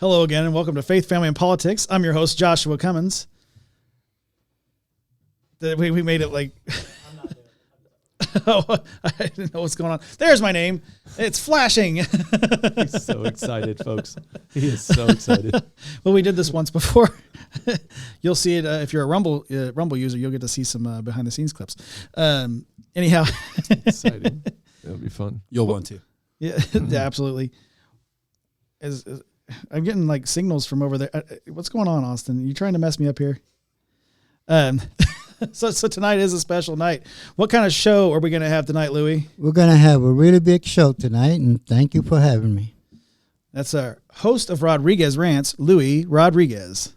Hello again, and welcome to Faith, Family, and Politics. I'm your host, Joshua Cummins. We made it like... I'm not there. Oh, I didn't know what's going on. There's my name. It's flashing. He's so excited, folks. He is so excited. Well, we did this once before. You'll see it if you're a Rumble user. You'll get to see some behind-the-scenes clips. Anyhow. Exciting. That'll be fun. You'll want to. Yeah, absolutely. I'm getting like signals from over there. What's going on, Austin? Are you trying to mess me up here? So tonight is a special night. What kind of show are we going to have tonight, Louis? We're going to have a really big show tonight, and thank you for having me. That's our host of Rodriguez Rants, Louis Rodriguez.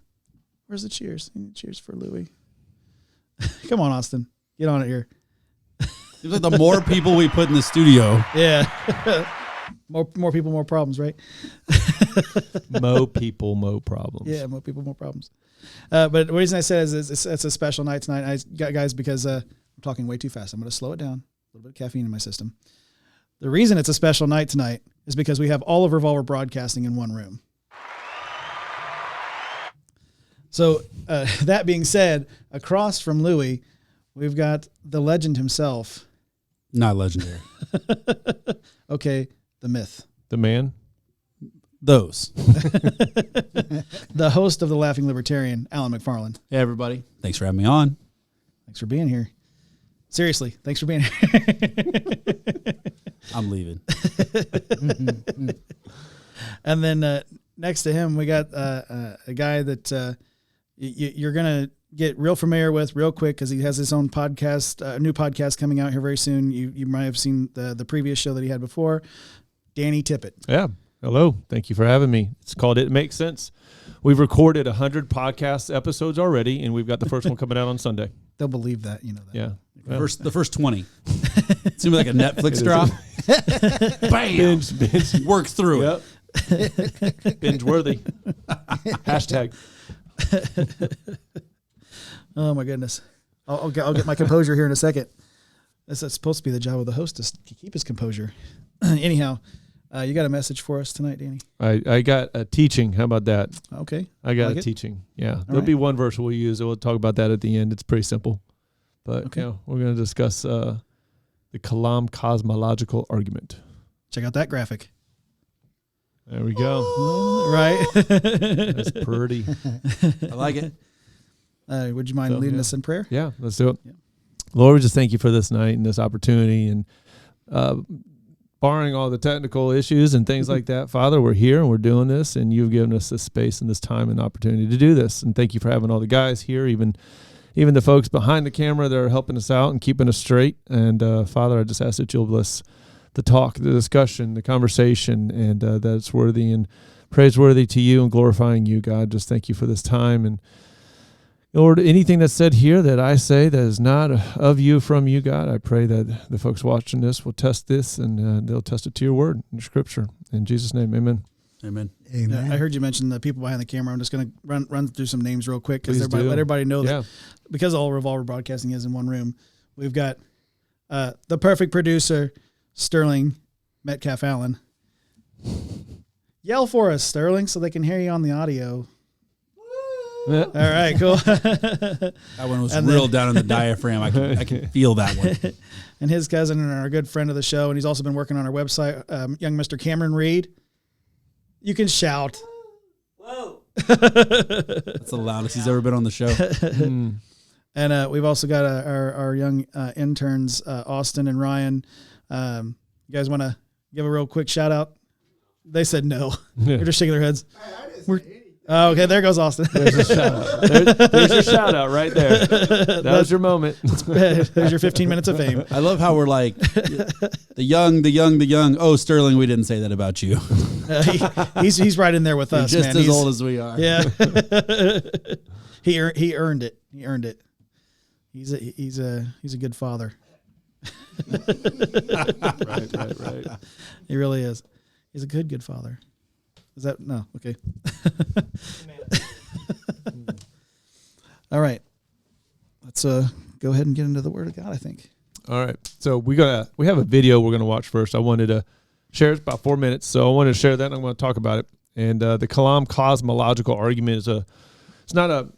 Where's the cheers? Cheers for Louis. Come on, Austin. Get on it here. Seems like the more people we put in the studio. Yeah. More people, more problems, right? Mo people, mo problems. Yeah, more people, more problems. But the reason I said is it's a special night tonight, guys, because I'm talking way too fast. I'm going to slow it down. A little bit of caffeine in my system. The reason it's a special night tonight is because we have all of Revolver Broadcasting in one room. So that being said, across from Louis, we've got the legend himself. Not legendary. Okay, the myth. The man? Those. The host of The Laughing Libertarian, Alan McFarland. Hey, everybody. Thanks for having me on. Thanks for being here. Seriously, thanks for being here. I'm leaving. And then next to him, we got a guy that you're going to get real familiar with real quick because he has his own podcast, a new podcast coming out here very soon. You might have seen the previous show that he had before, Danny Tippett. Yeah. Hello. Thank you for having me. It's called It Makes Sense. We've recorded 100 podcast episodes already, and we've got the first one coming out on Sunday. They'll believe that, you know that. Yeah. The first 20. Seems like a Netflix drop. Bam. Binge. Work through it. Yep. Binge worthy. Hashtag. Oh my goodness. I'll get my composure here in a second. That's supposed to be the job of the host to keep his composure. Anyhow, you got a message for us tonight, Danny? I got a teaching. How about that? Okay. I got a teaching. Yeah. There'll right. be one verse we'll use. We'll talk about that at the end. It's pretty simple. But okay. We're going to discuss the Kalam Cosmological argument. Check out that graphic. There we go. Right. That's pretty. I like it. Would you mind leading us in prayer? Yeah, let's do it. Yeah. Lord, we just thank you for this night and this opportunity, and barring all the technical issues and things like that, Father, we're here and we're doing this, and you've given us this space and this time and opportunity to do this. And thank you for having all the guys here, even the folks behind the camera that are helping us out and keeping us straight. And Father, I just ask that you'll bless the talk, the discussion, the conversation, and that it's worthy and praiseworthy to you and glorifying you, God. Just thank you for this time. And Lord, anything that's said here that I say that is not of you, from you, God, I pray that the folks watching this will test this and they'll test it to your word, your scripture. In Jesus' name, amen. Amen. Amen. I heard you mention the people behind the camera. I'm just going to run through some names real quick because let everybody know that because all Revolver Broadcasting is in one room, we've got the perfect producer, Sterling Metcalf Allen. Yell for us, Sterling, so they can hear you on the audio. All right, cool. That one was real down in the diaphragm. I can feel that one. And his cousin and our good friend of the show, and he's also been working on our website, young Mr. Cameron Reed. You can shout. Whoa. That's the loudest he's ever been on the show. And we've also got our young interns, Austin and Ryan. You guys want to give a real quick shout out? They said no. They're just shaking their heads. Oh, okay, there goes Austin. There's a shout out. There's your shout out right there. That was your moment. There's your 15 minutes of fame. I love how we're like the young. Oh, Sterling, we didn't say that about you. He's right in there with us, You're just man. as old as we are. Yeah. He earned it. He earned it. He's a good father. Right. He really is. He's a good father. Is that no? Okay. All right. Let's go ahead and get into the Word of God, I think. All right. So we have a video we're gonna watch first. I wanted to share it about 4 minutes, so I wanted to share that and I'm gonna talk about it. And the Kalam Cosmological argument it's not a,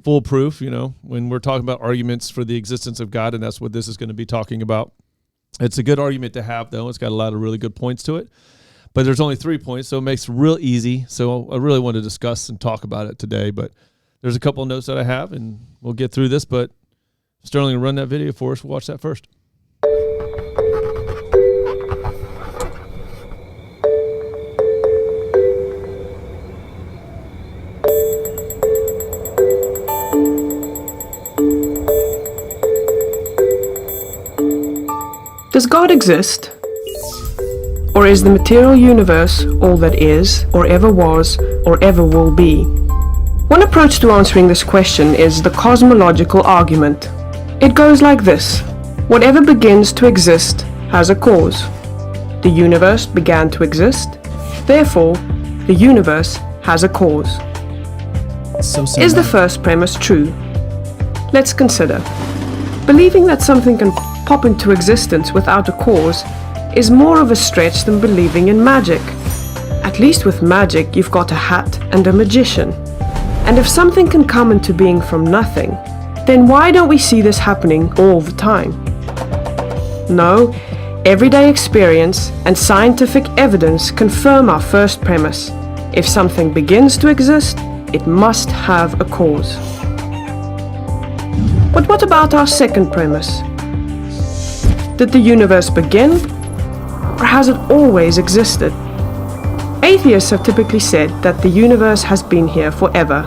foolproof, when we're talking about arguments for the existence of God, and that's what this is going to be talking about. It's a good argument to have, though. It's got a lot of really good points to it. But there's only 3 points, so it makes it real easy. So I really want to discuss and talk about it today. But there's a couple of notes that I have, and we'll get through this. But Sterling, run that video for us. We'll watch that first. Does God exist? Or is the material universe all that is, or ever was, or ever will be? One approach to answering this question is the cosmological argument. It goes like this. Whatever begins to exist has a cause. The universe began to exist. Therefore, the universe has a cause. Is the first premise true? Let's consider. Believing that something can pop into existence without a cause is more of a stretch than believing in magic. At least with magic, you've got a hat and a magician. And if something can come into being from nothing, then why don't we see this happening all the time? No, everyday experience and scientific evidence confirm our first premise. If something begins to exist, it must have a cause. But what about our second premise? Did the universe begin, or has it always existed? Atheists have typically said that the universe has been here forever.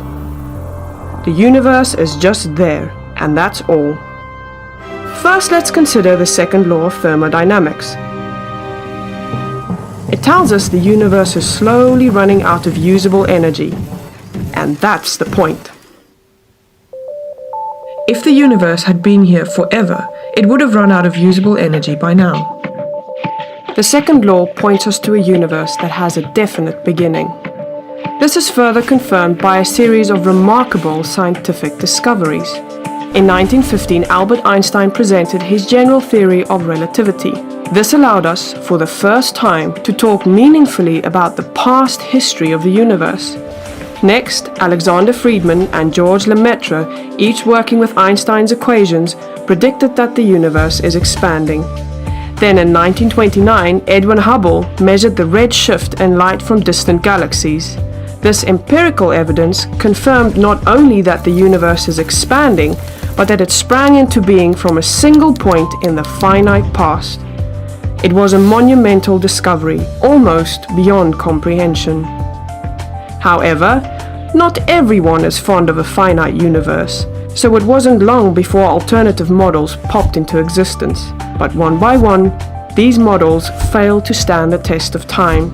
The universe is just there, and that's all. First, let's consider the second law of thermodynamics. It tells us the universe is slowly running out of usable energy, and that's the point. If the universe had been here forever, it would have run out of usable energy by now. The second law points us to a universe that has a definite beginning. This is further confirmed by a series of remarkable scientific discoveries. In 1915, Albert Einstein presented his general theory of relativity. This allowed us, for the first time, to talk meaningfully about the past history of the universe. Next, Alexander Friedman and George Lemaitre, each working with Einstein's equations, predicted that the universe is expanding. Then in 1929, Edwin Hubble measured the red shift in light from distant galaxies. This empirical evidence confirmed not only that the universe is expanding, but that it sprang into being from a single point in the finite past. It was a monumental discovery, almost beyond comprehension. However, not everyone is fond of a finite universe, so it wasn't long before alternative models popped into existence. But one by one, these models failed to stand the test of time.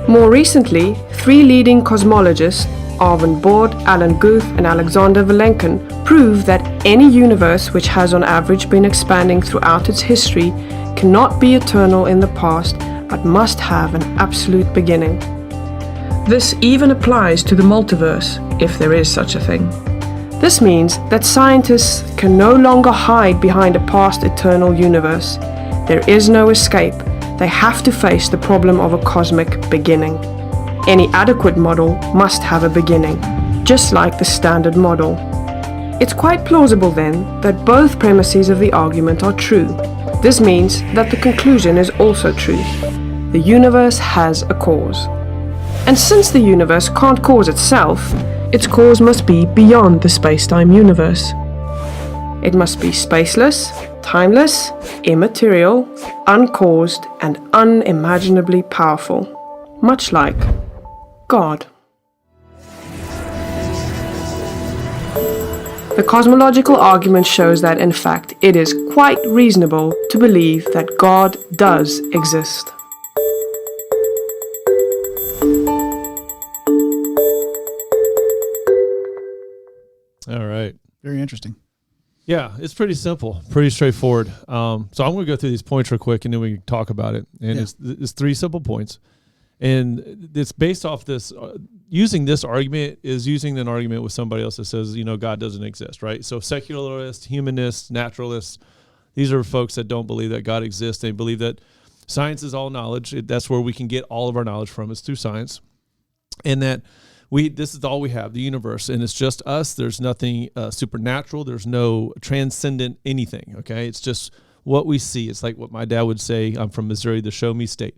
More recently, 3 leading cosmologists, Arvind Borde, Alan Guth, and Alexander Vilenkin, prove that any universe which has on average been expanding throughout its history cannot be eternal in the past, but must have an absolute beginning. This even applies to the multiverse, if there is such a thing. This means that scientists can no longer hide behind a past eternal universe. There is no escape. They have to face the problem of a cosmic beginning. Any adequate model must have a beginning, just like the standard model. It's quite plausible then that both premises of the argument are true. This means that the conclusion is also true. The universe has a cause. And since the universe can't cause itself, its cause must be beyond the space-time universe. It must be spaceless, timeless, immaterial, uncaused, and unimaginably powerful, much like God. The cosmological argument shows that, in fact, it is quite reasonable to believe that God does exist. All right. Very interesting. Yeah, it's pretty simple, pretty straightforward. So I'm going to go through these points real quick, and then we can talk about it. And it's 3 simple points. And it's based off this, using this argument is using an argument with somebody else that says, God doesn't exist, right? So secularists, humanists, naturalists, these are folks that don't believe that God exists. They believe that science is all knowledge. That's where we can get all of our knowledge from, is through science. and that this is all we have, the universe, and it's just us. There's nothing supernatural. There's no transcendent anything, okay? It's just what we see. It's like what my dad would say, I'm from Missouri, the show me state.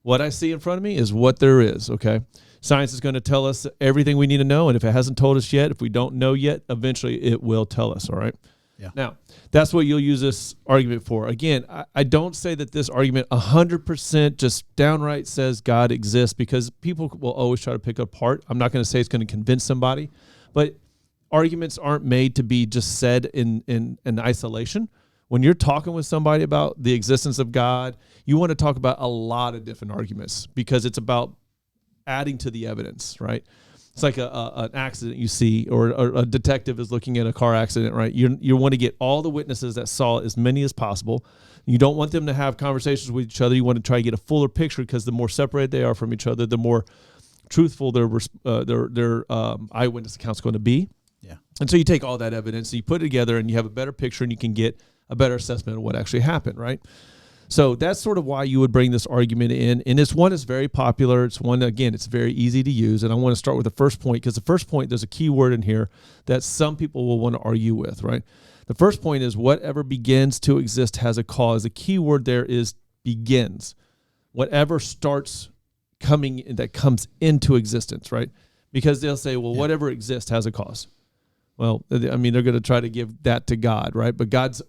What I see in front of me is what there is, okay? Science is going to tell us everything we need to know, and if it hasn't told us yet, if we don't know yet, eventually it will tell us, all right? Yeah. Now, that's what you'll use this argument for. Again, I don't say that this argument 100% just downright says God exists, because people will always try to pick it apart. I'm not going to say it's going to convince somebody, but arguments aren't made to be just said in isolation. When you're talking with somebody about the existence of God, you want to talk about a lot of different arguments, because it's about adding to the evidence, right? It's like an accident you see, or a detective is looking at a car accident, right? You want to get all the witnesses that saw as many as possible. You don't want them to have conversations with each other. You want to try to get a fuller picture, because the more separated they are from each other, the more truthful their eyewitness account's going to be. Yeah. And so you take all that evidence, and you put it together, and you have a better picture, and you can get a better assessment of what actually happened, right? So that's sort of why you would bring this argument in. And it's one that's very popular. It's one, again, it's very easy to use. And I want to start with the first point, because the first point, there's a key word in here that some people will want to argue with, right? The first point is whatever begins to exist has a cause. The key word there is begins. Whatever starts coming, that comes into existence, right? Because they'll say, well, whatever exists has a cause. Well, I mean, they're going to try to give that to God, right? But God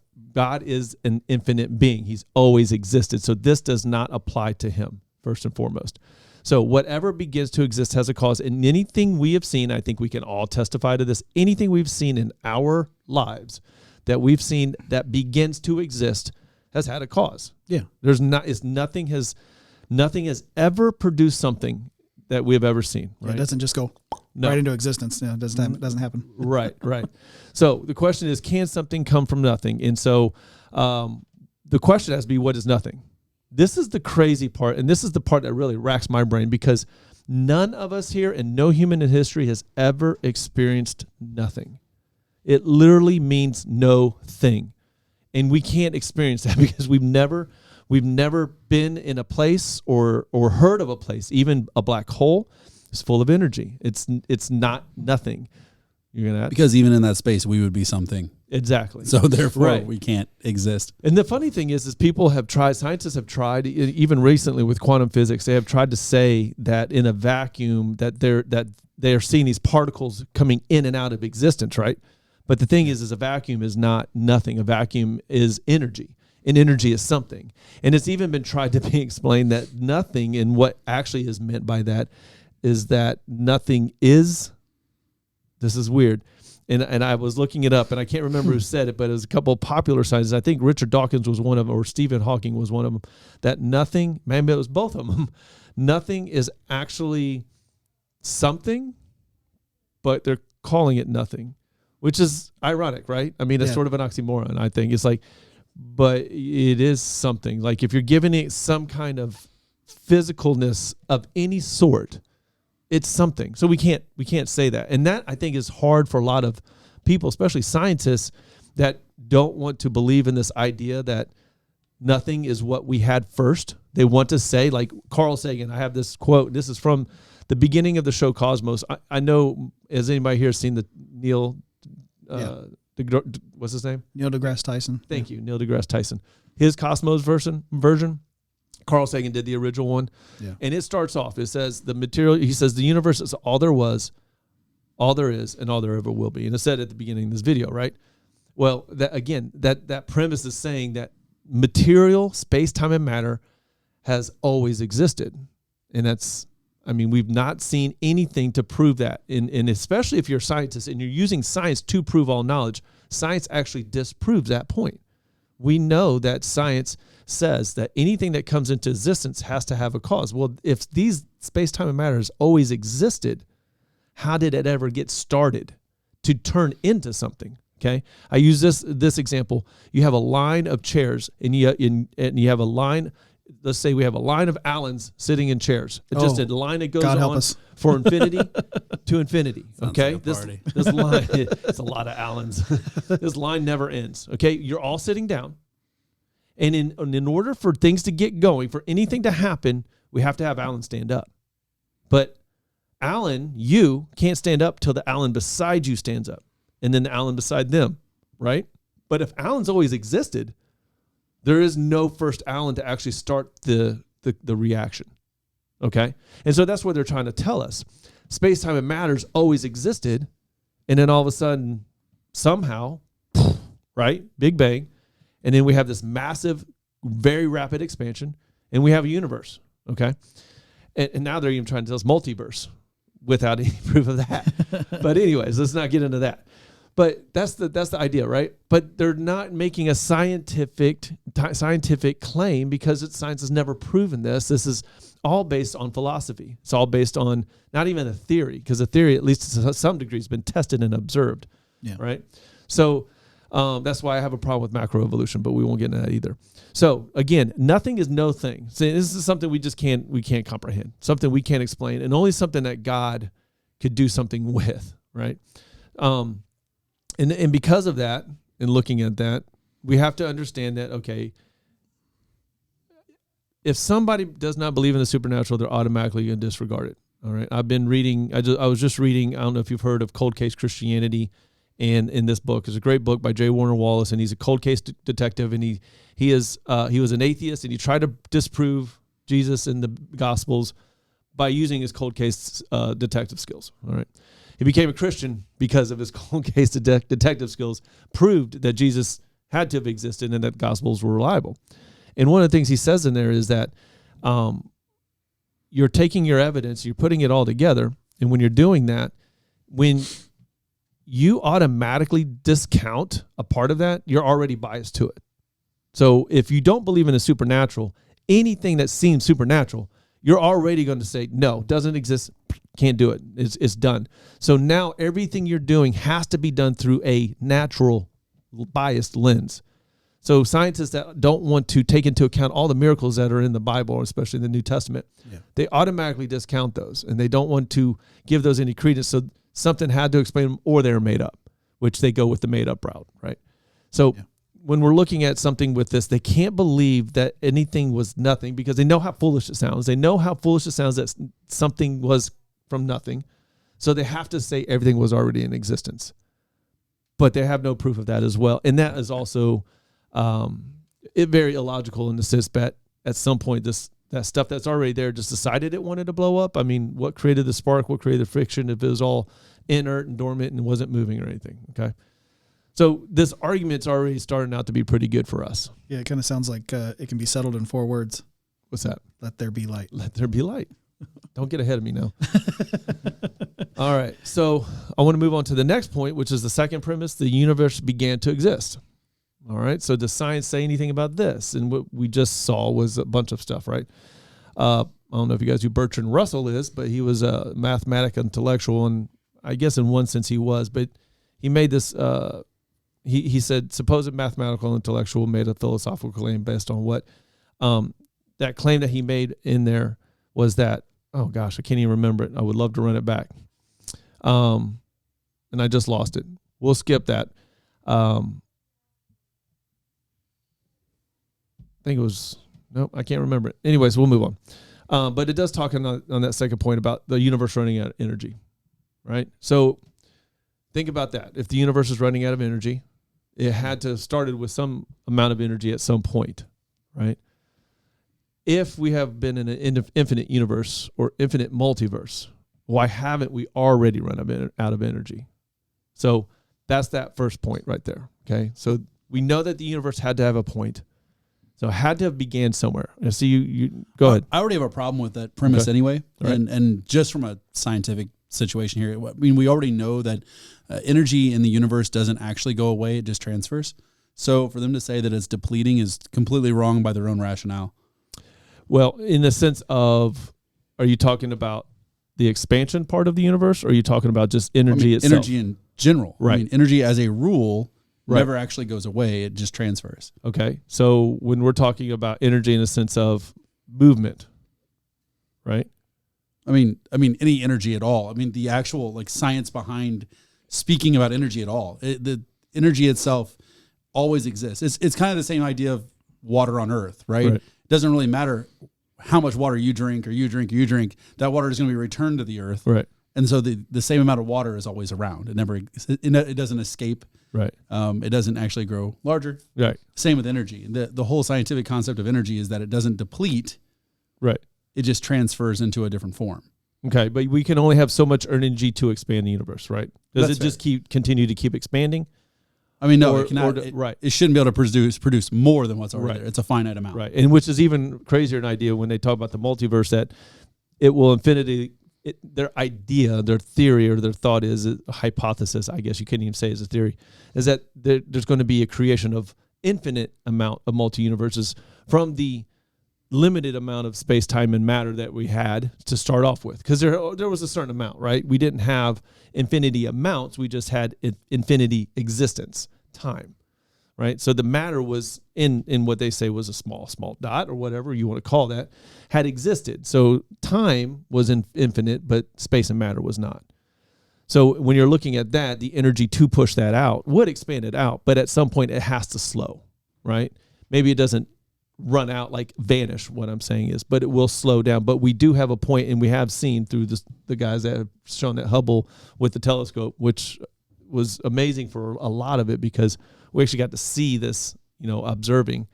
is an infinite being. He's always existed. So this does not apply to him, first and foremost. So whatever begins to exist has a cause. And anything we have seen, I think we can all testify to this, anything we've seen in our lives that we've seen that begins to exist has had a cause. Yeah. Nothing has ever produced something that we have ever seen. Right? It doesn't just go right into existence. It doesn't happen. Right. So the question is, can something come from nothing? And so the question has to be, what is nothing? This is the crazy part, and this is the part that really racks my brain, because none of us here and no human in history has ever experienced nothing. It literally means no thing. And we can't experience that because we've never been in a place or heard of a place, even a black hole is full of energy. It's not nothing. You're gonna because even in that space we would be something. Exactly. So therefore we can't exist. And the funny thing is scientists have tried, even recently with quantum physics, they have tried to say that in a vacuum that they're seeing these particles coming in and out of existence, right? But the thing is a vacuum is not nothing. A vacuum is energy. And energy is something. And it's even been tried to be explained that nothing, and what actually is meant by that is that nothing is, this is weird, and I was looking it up, and I can't remember who said it, but it was a couple of popular scientists. I think Richard Dawkins was one of them, or Stephen Hawking was one of them, that nothing, maybe it was both of them, nothing is actually something, but they're calling it nothing, which is ironic, right? I mean, it's sort of an oxymoron, I think. It's like, but it is something. Like if you're giving it some kind of physicalness of any sort, it's something. So we can't say that. And that, I think, is hard for a lot of people, especially scientists, that don't want to believe in this idea that nothing is what we had first. They want to say, like Carl Sagan, I have this quote. This is from the beginning of the show Cosmos. I know, has anybody here seen the Neil what's his name? Neil deGrasse Tyson. Thank you, Neil deGrasse Tyson. His Cosmos version, Carl Sagan did the original one. Yeah. And it starts off, it says he says the universe is all there was, all there is, and all there ever will be. And it said at the beginning of this video, right? Well, that premise is saying that material, space, time, and matter has always existed. And we've not seen anything to prove that. And especially if you're a scientist and you're using science to prove all knowledge, science actually disproves that point. We know that science says that anything that comes into existence has to have a cause. Well, if these space, time, and matter has always existed, how did it ever get started to turn into something? Okay, I use this example. You have a line of chairs, and you have a line. Let's say we have a line of Allens sitting in chairs. It's just a line that goes on for infinity to infinity. Okay, like this line, it's a lot of Allens. This line never ends. Okay, you're all sitting down, and in order for things to get going, for anything to happen, we have to have Allen stand up. But Alan, you can't stand up till the Alan beside you stands up, and then the Alan beside them, right? But if Alan's always existed, there is no first Alan to actually start the reaction, okay? And so that's what they're trying to tell us. Space, time, and matters always existed, and then all of a sudden, somehow, right, Big Bang, and then we have this massive, very rapid expansion, and we have a universe, okay? And now they're even trying to tell us multiverse without any proof of that. But anyways, let's not get into that. But that's the idea, right? But they're not making a scientific claim because science has never proven this. This is all based on philosophy. It's all based on not even a theory, because a theory, at least to some degree, has been tested and observed, right? So that's why I have a problem with macroevolution, but we won't get into that either. So again, nothing is no thing. So this is something we can't comprehend, something we can't explain, and only something that God could do something with, right? And because of that, and looking at that, we have to understand that, okay, if somebody does not believe in the supernatural, they're automatically going to disregard it. All right. I've been reading, I was just reading, I don't know if you've heard of Cold Case Christianity, and in this book, it's a great book by J. Warner Wallace, and he's a cold case detective, and he was an atheist, and he tried to disprove Jesus and the Gospels by using his cold case detective skills. All right. He became a Christian because of his cold case detective skills, proved that Jesus had to have existed and that Gospels were reliable. And one of the things he says in there is that you're taking your evidence, you're putting it all together, and when you're doing that, when you automatically discount a part of that, you're already biased to it. So if you don't believe in the supernatural, anything that seems supernatural, you're already going to say, no, doesn't exist, can't do it, it's done. So now everything you're doing has to be done through a natural biased lens. So scientists that don't want to take into account all the miracles that are in the Bible, especially in the New Testament, they automatically discount those, and they don't want to give those any credence. So something had to explain them, or they're made up, which they go with the made up route, right? So when we're looking at something with this, they can't believe that anything was nothing because they know how foolish it sounds. They know how foolish it sounds that something was from nothing. So they have to say everything was already in existence. But they have no proof of that as well. And that is also very illogical in the sense that at some point that stuff that's already there just decided it wanted to blow up. I mean, what created the spark? What created the friction if it was all inert and dormant and wasn't moving or anything? Okay. So this argument's already starting out to be pretty good for us. Yeah, it kind of sounds like it can be settled in 4 words. What's that? Let there be light. Let there be light. Don't get ahead of me now. All right. So I want to move on to the next point, which is the second premise. The universe began to exist. All right. So does science say anything about this? And what we just saw was a bunch of stuff, right? I don't know if you guys know who Bertrand Russell is, but he was a mathematical intellectual, and I guess in one sense he was, but he made this, he said, supposed mathematical intellectual made a philosophical claim based on what, that claim that he made in there was that, oh gosh, I can't even remember it. I would love to run it back. And I just lost it. We'll skip that. I think it was, nope, I can't remember it. Anyways, we'll move on. But it does talk on that second point about the universe running out of energy, right? So think about that. If the universe is running out of energy, it had to have started with some amount of energy at some point, right? If we have been in an infinite universe or infinite multiverse, why haven't we already run out of energy? So that's that first point right there, okay? So we know that the universe had to have a point. So it had to have began somewhere. I see you go ahead. I already have a problem with that premise anyway. Right. And just from a scientific situation here, I mean, we already know that energy in the universe doesn't actually go away. It just transfers. So for them to say that it's depleting is completely wrong by their own rationale. Well, in the sense of, are you talking about the expansion part of the universe, or are you talking about just energy itself? Energy in general. Right. I mean, energy as a rule never actually goes away. It just transfers. Okay. So when we're talking about energy in a sense of movement, right? I mean, any energy at all. I mean, the actual like science behind speaking about energy at all. The energy itself always exists. It's kind of the same idea of water on Earth, right? It doesn't really matter how much water you drink, that water is going to be returned to the earth. Right. And so the same amount of water is always around. It doesn't escape. Right. It doesn't actually grow larger. Right. Same with energy. The whole scientific concept of energy is that it doesn't deplete. Right. It just transfers into a different form. Okay, but we can only have so much energy to expand the universe, right? Does it just continue to keep expanding? I mean, no, it cannot. It shouldn't be able to produce more than what's already there. It's a finite amount. Right, and which is even crazier an idea when they talk about the multiverse, that it will infinity. Their idea, their theory, or their thought is a hypothesis, I guess you couldn't even say it's a theory, is that there's going to be a creation of infinite amount of multi-universes from the limited amount of space, time, and matter that we had to start off with. Because there was a certain amount, right? We didn't have infinity amounts. We just had infinity existence, time, right? So the matter was in what they say was a small dot, or whatever you want to call that, had existed. So time was infinite, but space and matter was not. So when you're looking at that, the energy to push that out would expand it out, but at some point it has to slow, right? Maybe it doesn't run out, like vanish, what I'm saying is, but it will slow down. But we do have a point, and we have seen through the guys that have shown that Hubble with the telescope, which was amazing for a lot of it, because we actually got to see this, observing.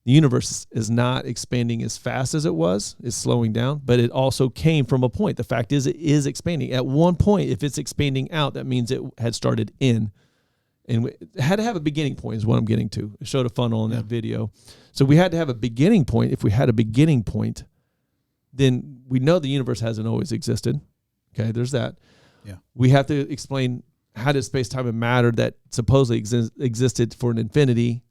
The universe is not expanding as fast as it was. It's slowing down, but it also came from a point. The fact is, it is expanding. At one point, if it's expanding out, that means it had started in. And it had to have a beginning point is what I'm getting to. It showed a funnel in that video. So we had to have a beginning point. If we had a beginning point, then we know the universe hasn't always existed. Okay, there's that. Yeah. We have to explain how does space, time, and matter that supposedly existed for an infinity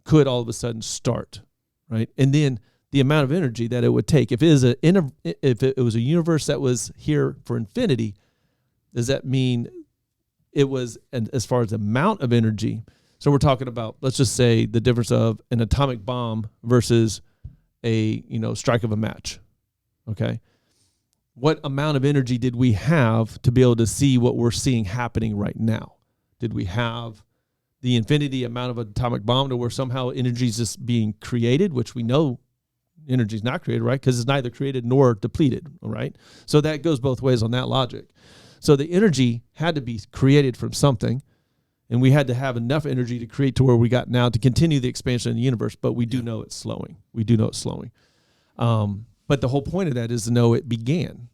could all of a sudden start, right? And then the amount of energy that it would take. If it was a universe that was here for infinity, does that mean it was, and as far as the amount of energy, so we're talking about, let's just say, the difference of an atomic bomb versus a strike of a match. Okay, what amount of energy did we have to be able to see what we're seeing happening right now? Did we have the infinity amount of an atomic bomb to where somehow energy is just being created, which we know energy is not created, right? Because it's neither created nor depleted, right? So that goes both ways on that logic. So the energy had to be created from something, and we had to have enough energy to create to where we got now to continue the expansion of the universe, but we do know it's slowing. But the whole point of that is to know it began.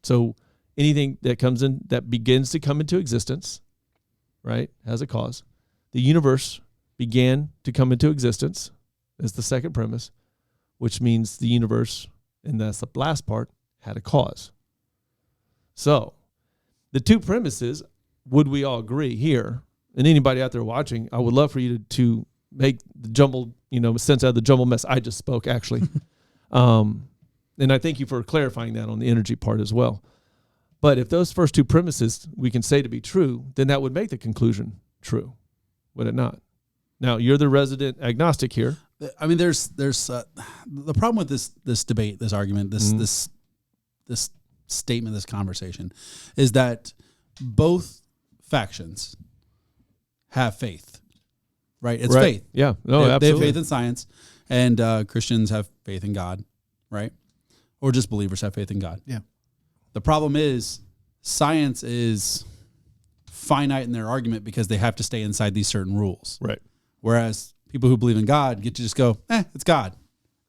So anything that comes in, that begins to come into existence, right, has a cause. The universe began to come into existence is the second premise, which means the universe, and that's the last part, had a cause. So the two premises, would we all agree here? And anybody out there watching, I would love for you to make the jumbled, sense out of the jumbled mess I just spoke, actually. And I thank you for clarifying that on the energy part as well. But if those first two premises we can say to be true, then that would make the conclusion true, would it not? Now, you're the resident agnostic here. I mean, there's the problem with this debate, this argument, this statement, this conversation, is that both factions have faith, right? It's faith. Yeah, no, absolutely. They have faith in science, and Christians have faith in God, right? Or just believers have faith in God. Yeah. The problem is science is finite in their argument because they have to stay inside these certain rules. Right. Whereas people who believe in God get to just go, it's God.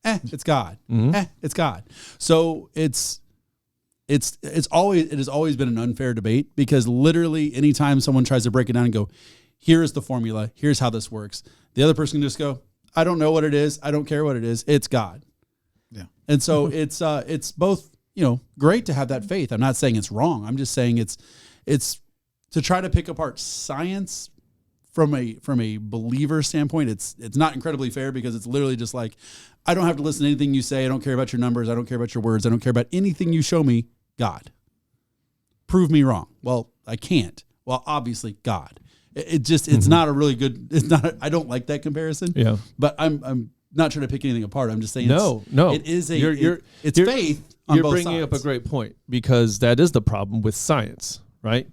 It's God. Mm-hmm. It's God. So it has always been an unfair debate, because literally anytime someone tries to break it down and go, here is the formula, here's how this works, the other person can just go, I don't know what it is, I don't care what it is, it's God. Yeah. And so it's both, great to have that faith. I'm not saying it's wrong. I'm just saying it's to try to pick apart science from a believer standpoint. It's not incredibly fair, because it's literally just like, I don't have to listen to anything you say. I don't care about your numbers. I don't care about your words. I don't care about anything you show me. God, prove me wrong. Well, I can't. Well, obviously God. It's not a really good. It's not. I don't like that comparison. Yeah. But I'm not trying to pick anything apart. I'm just saying. No. It is it's faith. You're bringing up a great point, because that is the problem with science, right?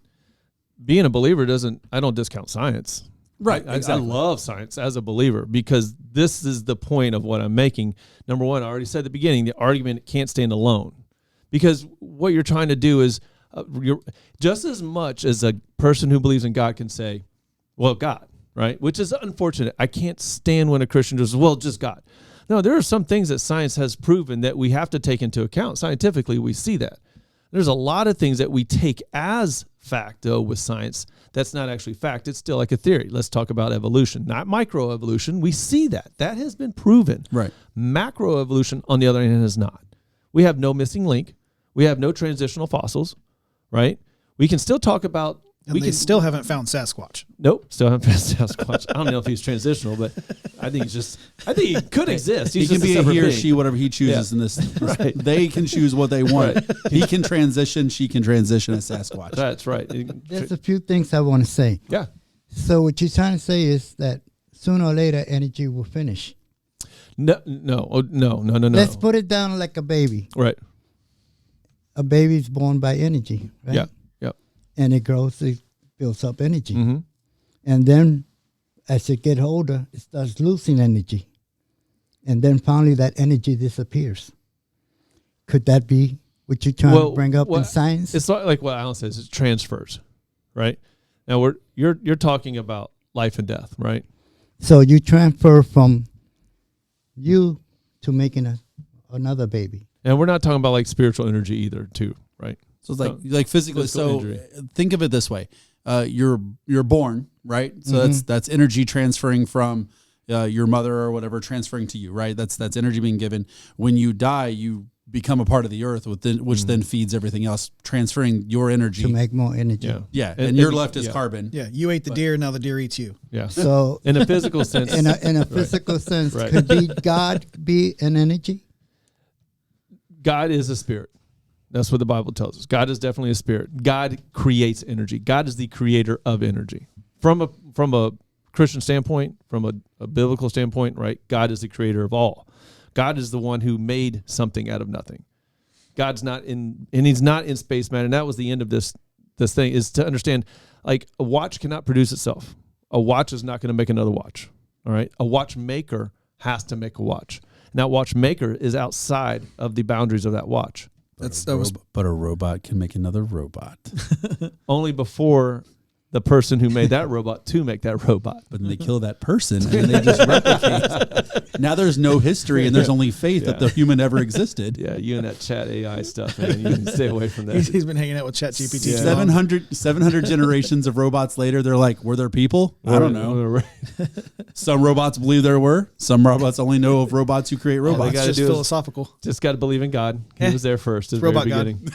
Being a believer I don't discount science. Right. I love science as a believer because this is the point of what I'm making. Number one, I already said at the beginning, the argument can't stand alone because what you're trying to do is you're just as much as a person who believes in God can say, well, God, right? Which is unfortunate. I can't stand when a Christian says, well, just God. No, there are some things that science has proven that we have to take into account. Scientifically, we see that. There's a lot of things that we take as fact, though, with science. That's not actually fact. It's still like a theory. Let's talk about evolution, not microevolution. We see that. That has been proven. Right. Macroevolution, on the other hand, is not. We have no missing link. We have no transitional fossils, right? We can still talk about... And they still haven't found Sasquatch. Nope, still haven't found Sasquatch. I don't know if he's transitional, but I think he could exist. He can be a he or she, whatever he chooses in this. Right. They can choose what they want. Right. He can transition, she can transition as Sasquatch. That's right. There's a few things I want to say. Yeah. So what you're trying to say is that sooner or later energy will finish. No. Let's put it down like a baby. Right. A baby's born by energy, right? Yeah. And it grows, it builds up energy. Mm-hmm. And then as it gets older, it starts losing energy. And then finally that energy disappears. Could that be what you're trying to bring up in science? It's like what Alan says, it transfers, right? Now you're talking about life and death, right? So you transfer from you to making another baby. And we're not talking about like spiritual energy either, too, right? So it's like physically. So injury. Think of it this way: you're born, right? So that's energy transferring from your mother or whatever, transferring to you, right? That's energy being given. When you die, you become a part of the earth, which then feeds everything else, transferring your energy to make more energy. Yeah, and you're left as carbon. Yeah, you ate the deer, now the deer eats you. Yeah. So in a physical sense, in a physical sense, could God be an energy? God is a spirit. That's what the Bible tells us. God is definitely a spirit. God creates energy. God is the creator of energy. From a Christian standpoint, from a biblical standpoint, right? God is the creator of all. God is the one who made something out of nothing. God's not in, and he's not in space matter. And that was the end of this thing, is to understand, like, a watch cannot produce itself. A watch is not going to make another watch. All right. A watchmaker has to make a watch. And that watchmaker is outside of the boundaries of that watch. But a robot can make another robot. Only before the person who made that robot to make that robot. But then they kill that person and they just replicate. Now there's no history and there's only faith that the human ever existed. Yeah, you and that chat AI stuff, man. You can stay away from that. He's been hanging out with ChatGPT. 700 generations of robots later, they're like, were there people? I don't know. Some robots believe there were. Some robots only know of robots who create robots. It's just philosophical. Just got to believe in God. He was there first at the very beginning.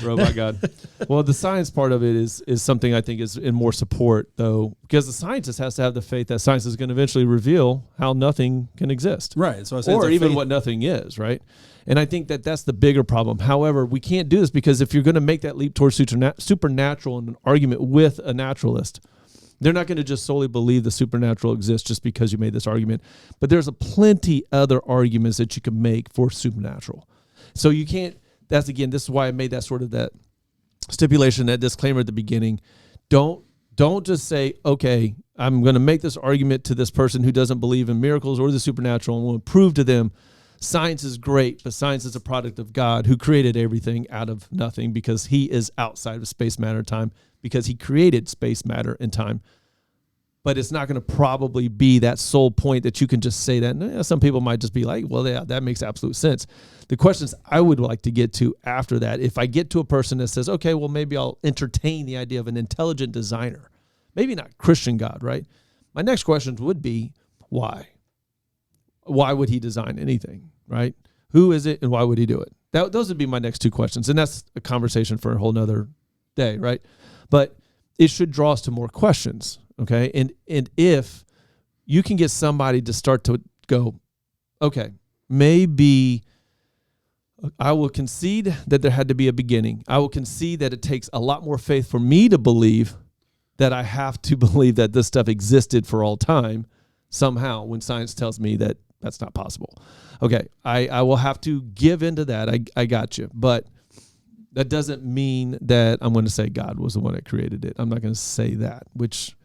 Robot God. Well, the science part of it is something I think is in more support, though, because the scientist has to have the faith that science is going to eventually reveal how nothing can exist. Right. So or even what nothing is, right? And I think that that's the bigger problem. However, we can't do this because if you're going to make that leap towards supernatural in an argument with a naturalist, they're not going to just solely believe the supernatural exists just because you made this argument. But there's plenty other arguments that you can make for supernatural. So you can't. This is why I made that sort of that stipulation, that disclaimer at the beginning. Don't just say, okay, I'm going to make this argument to this person who doesn't believe in miracles or the supernatural, and we'll prove to them science is great, but science is a product of God who created everything out of nothing because he is outside of space, matter, and time, because he created space, matter, and time. But it's not going to probably be that sole point that you can just say that. Some people might just be like, well, yeah, that makes absolute sense. The questions I would like to get to after that, if I get to a person that says, okay, well, maybe I'll entertain the idea of an intelligent designer, maybe not Christian God, right? My next questions would be, why? Why would he design anything, right? Who is it and why would he do it? Those would be my next two questions. And that's a conversation for a whole nother day, right? But it should draw us to more questions. Okay. And if you can get somebody to start to go, okay, maybe I will concede that there had to be a beginning. I will concede that it takes a lot more faith for me to believe that I have to believe that this stuff existed for all time somehow when science tells me that that's not possible. Okay. I will have to give into that. I got you. But that doesn't mean that I'm going to say God was the one that created it. I'm not going to say that, which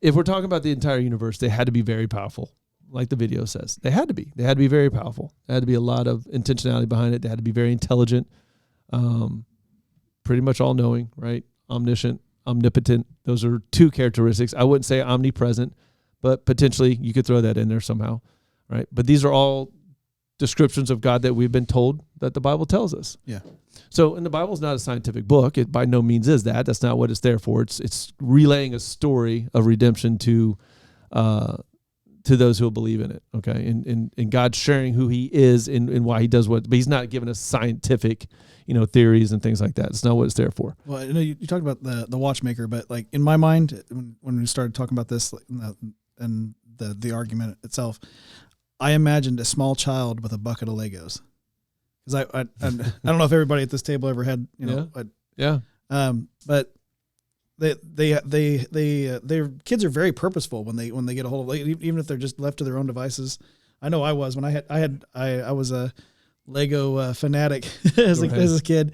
if we're talking about the entire universe, they had to be very powerful. Like the video says, they had to be very powerful. There had to be a lot of intentionality behind it. They had to be very intelligent, pretty much all knowing, right? Omniscient, omnipotent. Those are two characteristics. I wouldn't say omnipresent, but potentially you could throw that in there somehow, right? But these are all descriptions of God that we've been told that the Bible tells us. Yeah. So, and the Bible is not a scientific book. It by no means is that. That's not what it's there for. It's relaying a story of redemption to those who will believe in it. Okay. And God sharing who he is and why he does what, but he's not giving us scientific, theories and things like that. It's not what it's there for. Well, you talked about the watchmaker, but like in my mind, when we started talking about this and the argument itself, I imagined a small child with a bucket of Legos. Because I don't know if everybody at this table ever had, but their kids are very purposeful when they get a hold of, even if they're just left to their own devices. I know I was when I was a Lego fanatic as a kid,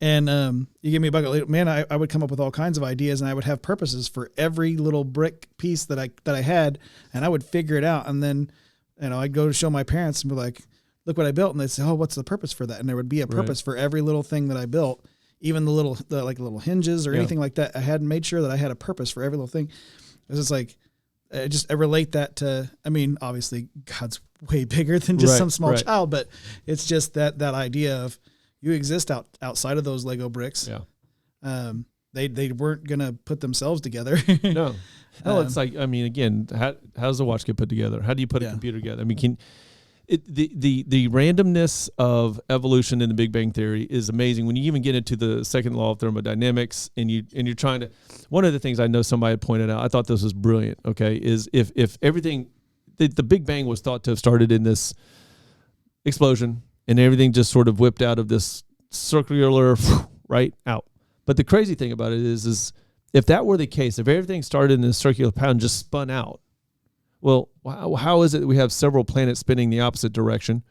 and you give me a bucket of Lego, man, I would come up with all kinds of ideas, and I would have purposes for every little brick piece that I had, and I would figure it out, and then I'd go to show my parents and be like, look what I built, and they'd say, oh, what's the purpose for that? And there would be a purpose for every little thing that I built. Even the little hinges or anything like that, I had made sure that I had a purpose for every little thing. It's just like, I relate that to, obviously God's way bigger than just some small child, but it's just that idea of you exist outside of those Lego bricks. Yeah. They weren't going to put themselves together. No. It's like, again, how does a watch get put together? How do you put a computer together? The randomness of evolution in the Big Bang Theory is amazing. When you even get into the second law of thermodynamics and you're trying to, one of the things I know somebody had pointed out, I thought this was brilliant, okay, is if everything, the Big Bang was thought to have started in this explosion and everything just sort of whipped out of this circular, right, out. But the crazy thing about it is if that were the case, if everything started in this circular pattern and just spun out, well, how is it that we have several planets spinning the opposite direction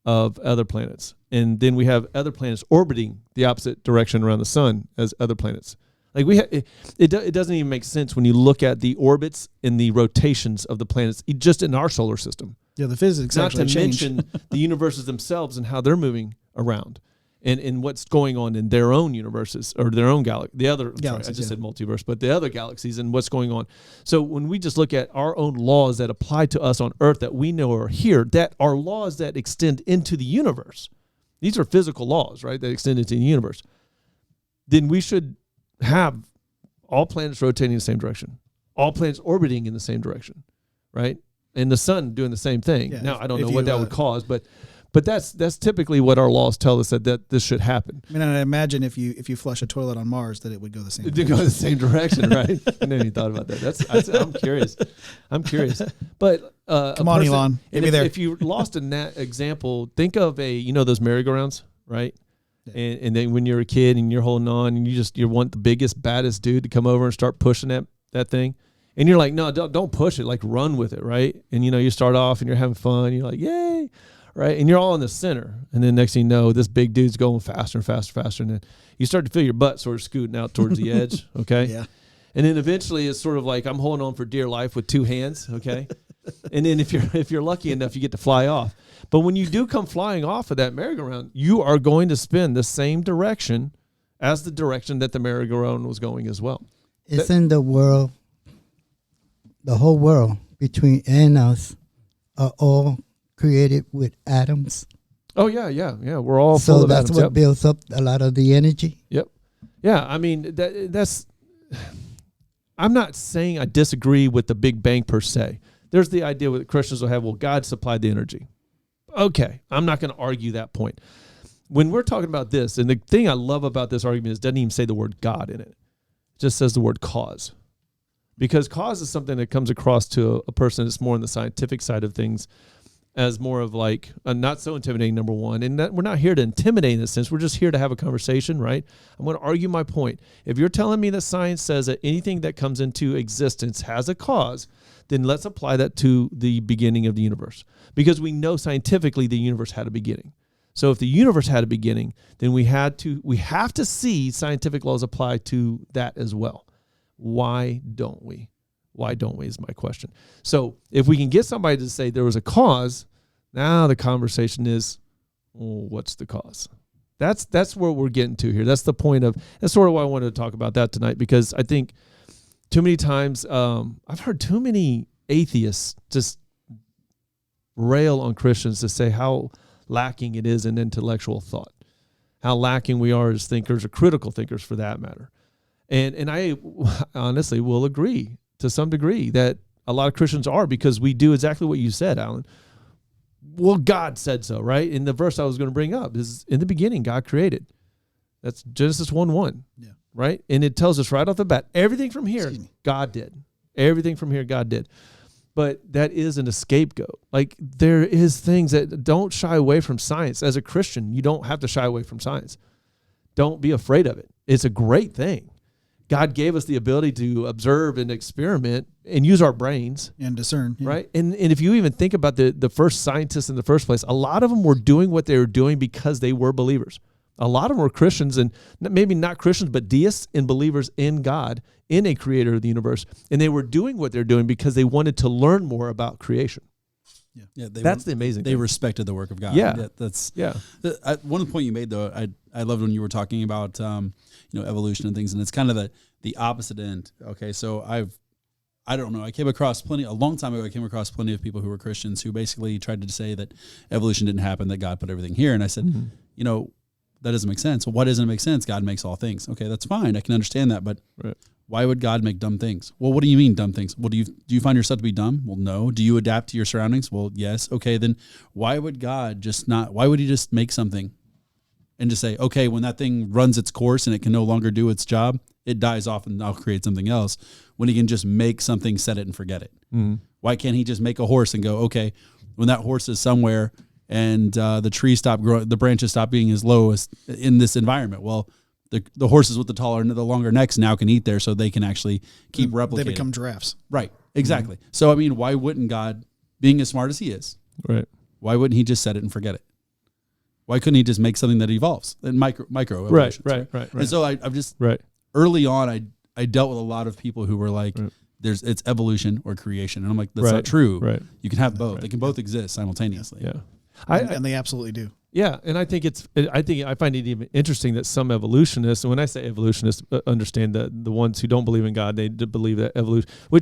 of other planets? And then we have other planets orbiting the opposite direction around the sun as other planets. Like it doesn't even make sense when you look at the orbits and the rotations of the planets just in our solar system. Yeah, the physics not to change. mention the universes themselves and how they're moving around. And what's going on in their own universes or their own galaxy, I just said multiverse, but the other galaxies and what's going on. So when we just look at our own laws that apply to us on Earth that we know are here, that are laws that extend into the universe. These are physical laws, right, that extend into the universe. Then we should have all planets rotating in the same direction, all planets orbiting in the same direction, right? And the sun doing the same thing. Yeah, now, I don't know what that would cause, but that's typically what our laws tell us that this should happen. I imagine if you flush a toilet on Mars, that it would go the same. It did go the same direction, right? I never even thought about that. I'm curious. But come on, Elon, get me there. If you lost in that example, think of those merry-go-rounds, right? Yeah. And then when you're a kid and you're holding on and you want the biggest, baddest dude to come over and start pushing that thing. And you're like, no, don't push it. Like run with it, right? And you start off and you're having fun. You're like, yay. Right. And you're all in the center. And then next thing you know, this big dude's going faster and faster and faster. And then you start to feel your butt sort of scooting out towards the edge. Okay. Yeah. And then eventually it's sort of like I'm holding on for dear life with two hands. Okay. And then if you're lucky enough, you get to fly off. But when you do come flying off of that merry-go-round, you are going to spin the same direction as the direction that the merry-go-round was going as well. Isn't the world, the whole world between and us are all created with atoms? Oh yeah. We're all full of atoms. So that's what builds up a lot of the energy. Yep. Yeah. That's. I'm not saying I disagree with the Big Bang per se. There's the idea that Christians will have. Well, God supplied the energy. Okay, I'm not going to argue that point. When we're talking about this, and the thing I love about this argument is it doesn't even say the word God in it. It just says the word cause. Because cause is something that comes across to a person that's more on the scientific side of things as more of like a not so intimidating, number one. And that we're not here to intimidate in a sense. We're just here to have a conversation, right? I'm going to argue my point. If you're telling me that science says that anything that comes into existence has a cause, then let's apply that to the beginning of the universe. Because we know scientifically the universe had a beginning. So if the universe had a beginning, then we have to see scientific laws apply to that as well. Why don't we? Why don't we is my question. So if we can get somebody to say there was a cause, now the conversation is, well, what's the cause? That's where we're getting to here. That's the point of, that's sort of why I wanted to talk about that tonight, because I think too many times I've heard too many atheists just rail on Christians to say how lacking it is in intellectual thought, how lacking we are as thinkers, or critical thinkers for that matter. And I honestly will agree to some degree that a lot of Christians are, because we do exactly what you said, Alan. Well, God said so, right? In the verse I was going to bring up is, in the beginning, God created. That's Genesis 1:1, right? And it tells us right off the bat, everything from here, God did. Everything from here, God did. But that isn't a scapegoat. Like, there is things that don't shy away from science. As a Christian, you don't have to shy away from science. Don't be afraid of it. It's a great thing. God gave us the ability to observe and experiment and use our brains. And discern. Yeah. Right? And if you even think about the first scientists in the first place, a lot of them were doing what they were doing because they were believers. A lot of them were Christians, and maybe not Christians, but deists and believers in God, in a creator of the universe. And they were doing what they're doing because they wanted to learn more about creation. That's the amazing thing. They respected the work of God. Yeah. One of the point you made, though, I loved when you were talking about evolution and things, and it's kind of the opposite end. Okay, so I don't know. I came across a long time ago, I came across plenty of people who were Christians who basically tried to say that evolution didn't happen, that God put everything here. And I said, that doesn't make sense. Well, why doesn't it make sense? God makes all things. Okay, that's fine. I can understand that, but why would God make dumb things? Well, what do you mean dumb things? Well, do you find yourself to be dumb? Well, no. Do you adapt to your surroundings? Well, yes. Okay, then why would God why would he just make something and just say, okay, when that thing runs its course and it can no longer do its job, it dies off and I'll create something else, when he can just make something, set it and forget it? Why can't he just make a horse and go, okay, when that horse is somewhere and the trees stop growing, the branches stop being as low as in this environment? Well, the horses with the longer necks now can eat there, so they can actually keep replicating. They become giraffes. Right, exactly. So, I mean, why wouldn't God, being as smart as he is, why wouldn't he just set it and forget it? Why couldn't he just make something that evolves? And micro evolutions, right. And so I've just, early on, I dealt with a lot of people who were like, it's evolution or creation. And I'm like, that's not true. Right. You can have both. They can both exist simultaneously. Yeah. And they absolutely do. Yeah, and I find it even interesting that some evolutionists, and when I say evolutionists, understand that the ones who don't believe in God, they believe that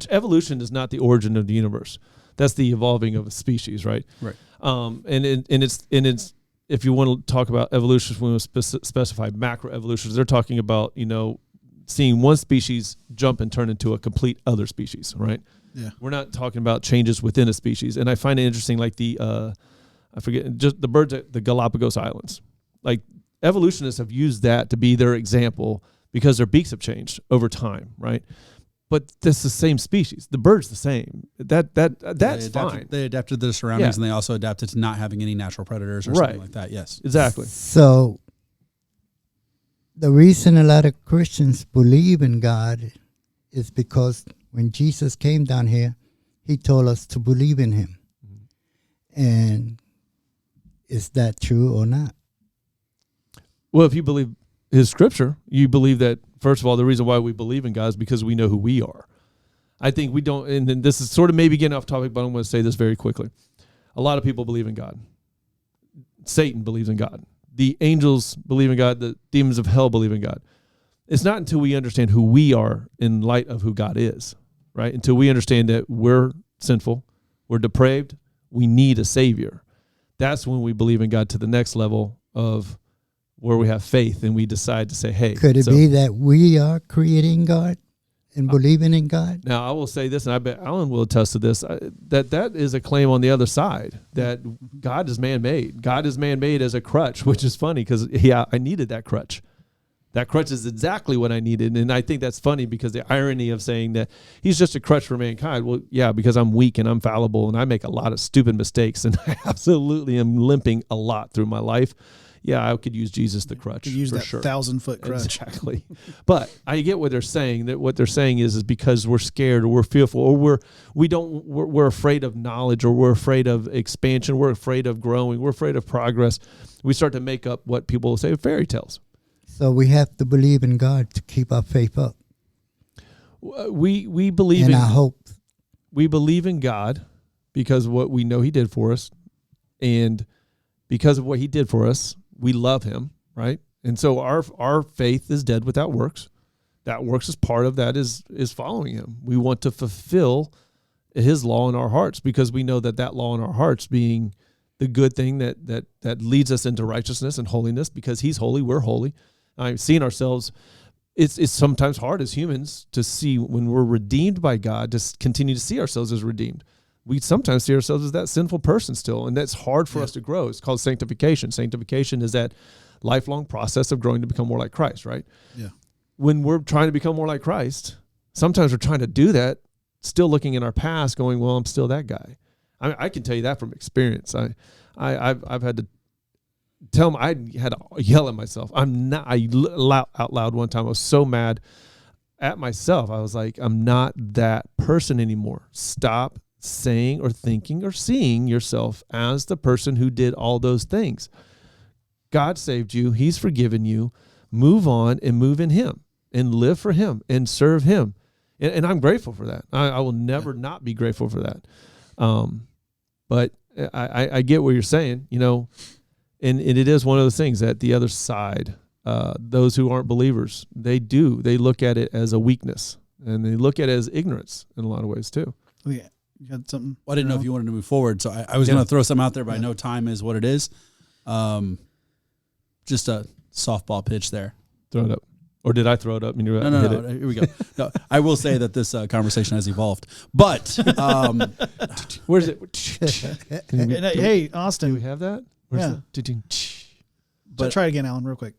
evolution is not the origin of the universe. That's the evolving of a species, right? Right. And it's if you want to talk about evolution, we want to specify macroevolutions. They're talking about seeing one species jump and turn into a complete other species, right? Yeah. We're not talking about changes within a species, and I find it interesting, like I forget, just the birds at the Galapagos Islands. Like, evolutionists have used that to be their example because their beaks have changed over time, right? But that's the same species. The bird's the same. That's fine. They adapted to their surroundings, and they also adapted to not having any natural predators or something like that. Yes, exactly. So the reason a lot of Christians believe in God is because when Jesus came down here, he told us to believe in him. And is that true or not? Well, if you believe his scripture, you believe that, first of all, the reason why we believe in God is because we know who we are. I think we don't, and then this is sort of maybe getting off topic, but I'm going to say this very quickly. A lot of people believe in God. Satan believes in God. The angels believe in God. The demons of hell believe in God. It's not until we understand who we are in light of who God is, right? Until we understand that we're sinful, we're depraved, we need a savior. That's when we believe in God to the next level of where we have faith and we decide to say, hey. Could it be that we are creating God and believing in God? Now, I will say this, and I bet Alan will attest to this, that is a claim on the other side, that God is man-made. God is man-made as a crutch, which is funny because, I needed that crutch. That crutch is exactly what I needed. And I think that's funny because the irony of saying that he's just a crutch for mankind. Well, yeah, because I'm weak and I'm fallible and I make a lot of stupid mistakes and I absolutely am limping a lot through my life. Yeah, I could use Jesus the crutch. Could use for that sure. 1,000-foot crutch. Exactly. But I get what they're saying. That what they're saying is because we're scared or we're fearful or we're afraid of knowledge or we're afraid of expansion. We're afraid of growing. We're afraid of progress. We start to make up what people say fairy tales. So we have to believe in God to keep our faith up. we believe and in I hope we believe in God because of what we know He did for us, and because of what He did for us, we love Him, right? And so our faith is dead without works. That works as part of that is following Him. We want to fulfill His law in our hearts because we know that law in our hearts being the good thing that leads us into righteousness and holiness, because He's holy, we're holy. I've seen ourselves. It's sometimes hard as humans to see when we're redeemed by God to continue to see ourselves as redeemed. We sometimes see ourselves as that sinful person still, and that's hard for us to grow. It's called sanctification. Sanctification is that lifelong process of growing to become more like Christ, right? Yeah. When we're trying to become more like Christ, sometimes we're trying to do that, still looking in our past, going, "Well, I'm still that guy." I can tell you that from experience. I've had to tell him, I had to yell at myself. Out loud one time. I was so mad at myself. I was like, I'm not that person anymore. Stop saying or thinking or seeing yourself as the person who did all those things. God saved you. He's forgiven you. Move on and move in Him and live for Him and serve Him. And I'm grateful for that. I will never not be grateful for that. But I get what you're saying, and it is one of those things that the other side, those who aren't believers, they look at it as a weakness, and they look at it as ignorance in a lot of ways too. Oh, yeah. You had something? Well, I didn't know if you wanted to move forward, so I was going to throw some out there, but I know time is what it is. Just a softball pitch there. Throw it up. Or did I throw it up? No. Here we go. No, I will say that this conversation has evolved. But where's it? Hey, Austin. Do we have that? Where's that? But try it again, Alan, real quick.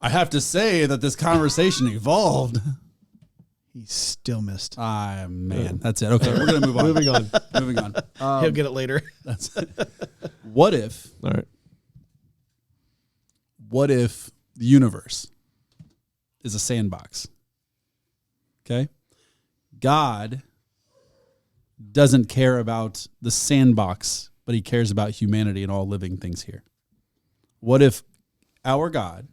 I have to say that this conversation evolved. He still missed. Man, that's it. Okay, we're going to move on. Moving on. He'll get it later. That's it. What if? All right. What if the universe is a sandbox? Okay. God doesn't care about the sandbox, but He cares about humanity and all living things here. What if our God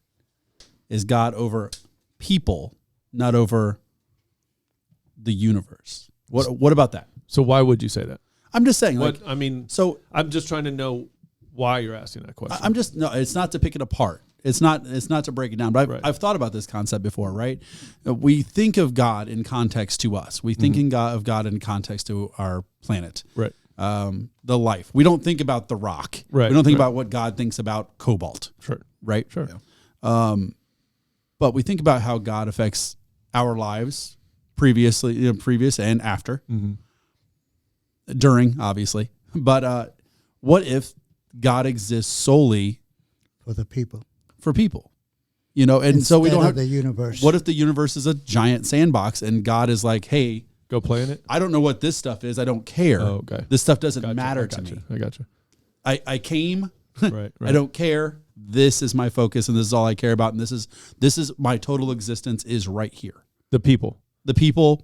is God over people, not over the universe? What about that? So why would you say that? I'm just saying, I'm just trying to know why you're asking that question. It's not to pick it apart. It's not to break it down, but I've thought about this concept before, right? We think of God in context to us. We think of God in context to our planet, right? The life. We don't think about the rock. Right. We don't think about what God thinks about cobalt. Sure. Right? Sure. Yeah. But we think about how God affects our lives previous and after, during, obviously. But what if God exists solely for the people? For people, and instead so we don't have the universe. What if the universe is a giant sandbox and God is like, "Hey, go play in it. I don't know what this stuff is. I don't care. Oh, okay. This stuff doesn't matter to me. I got you. I came. Right. I don't care. This is my focus, and this is all I care about. And this is my total existence is right here. The people.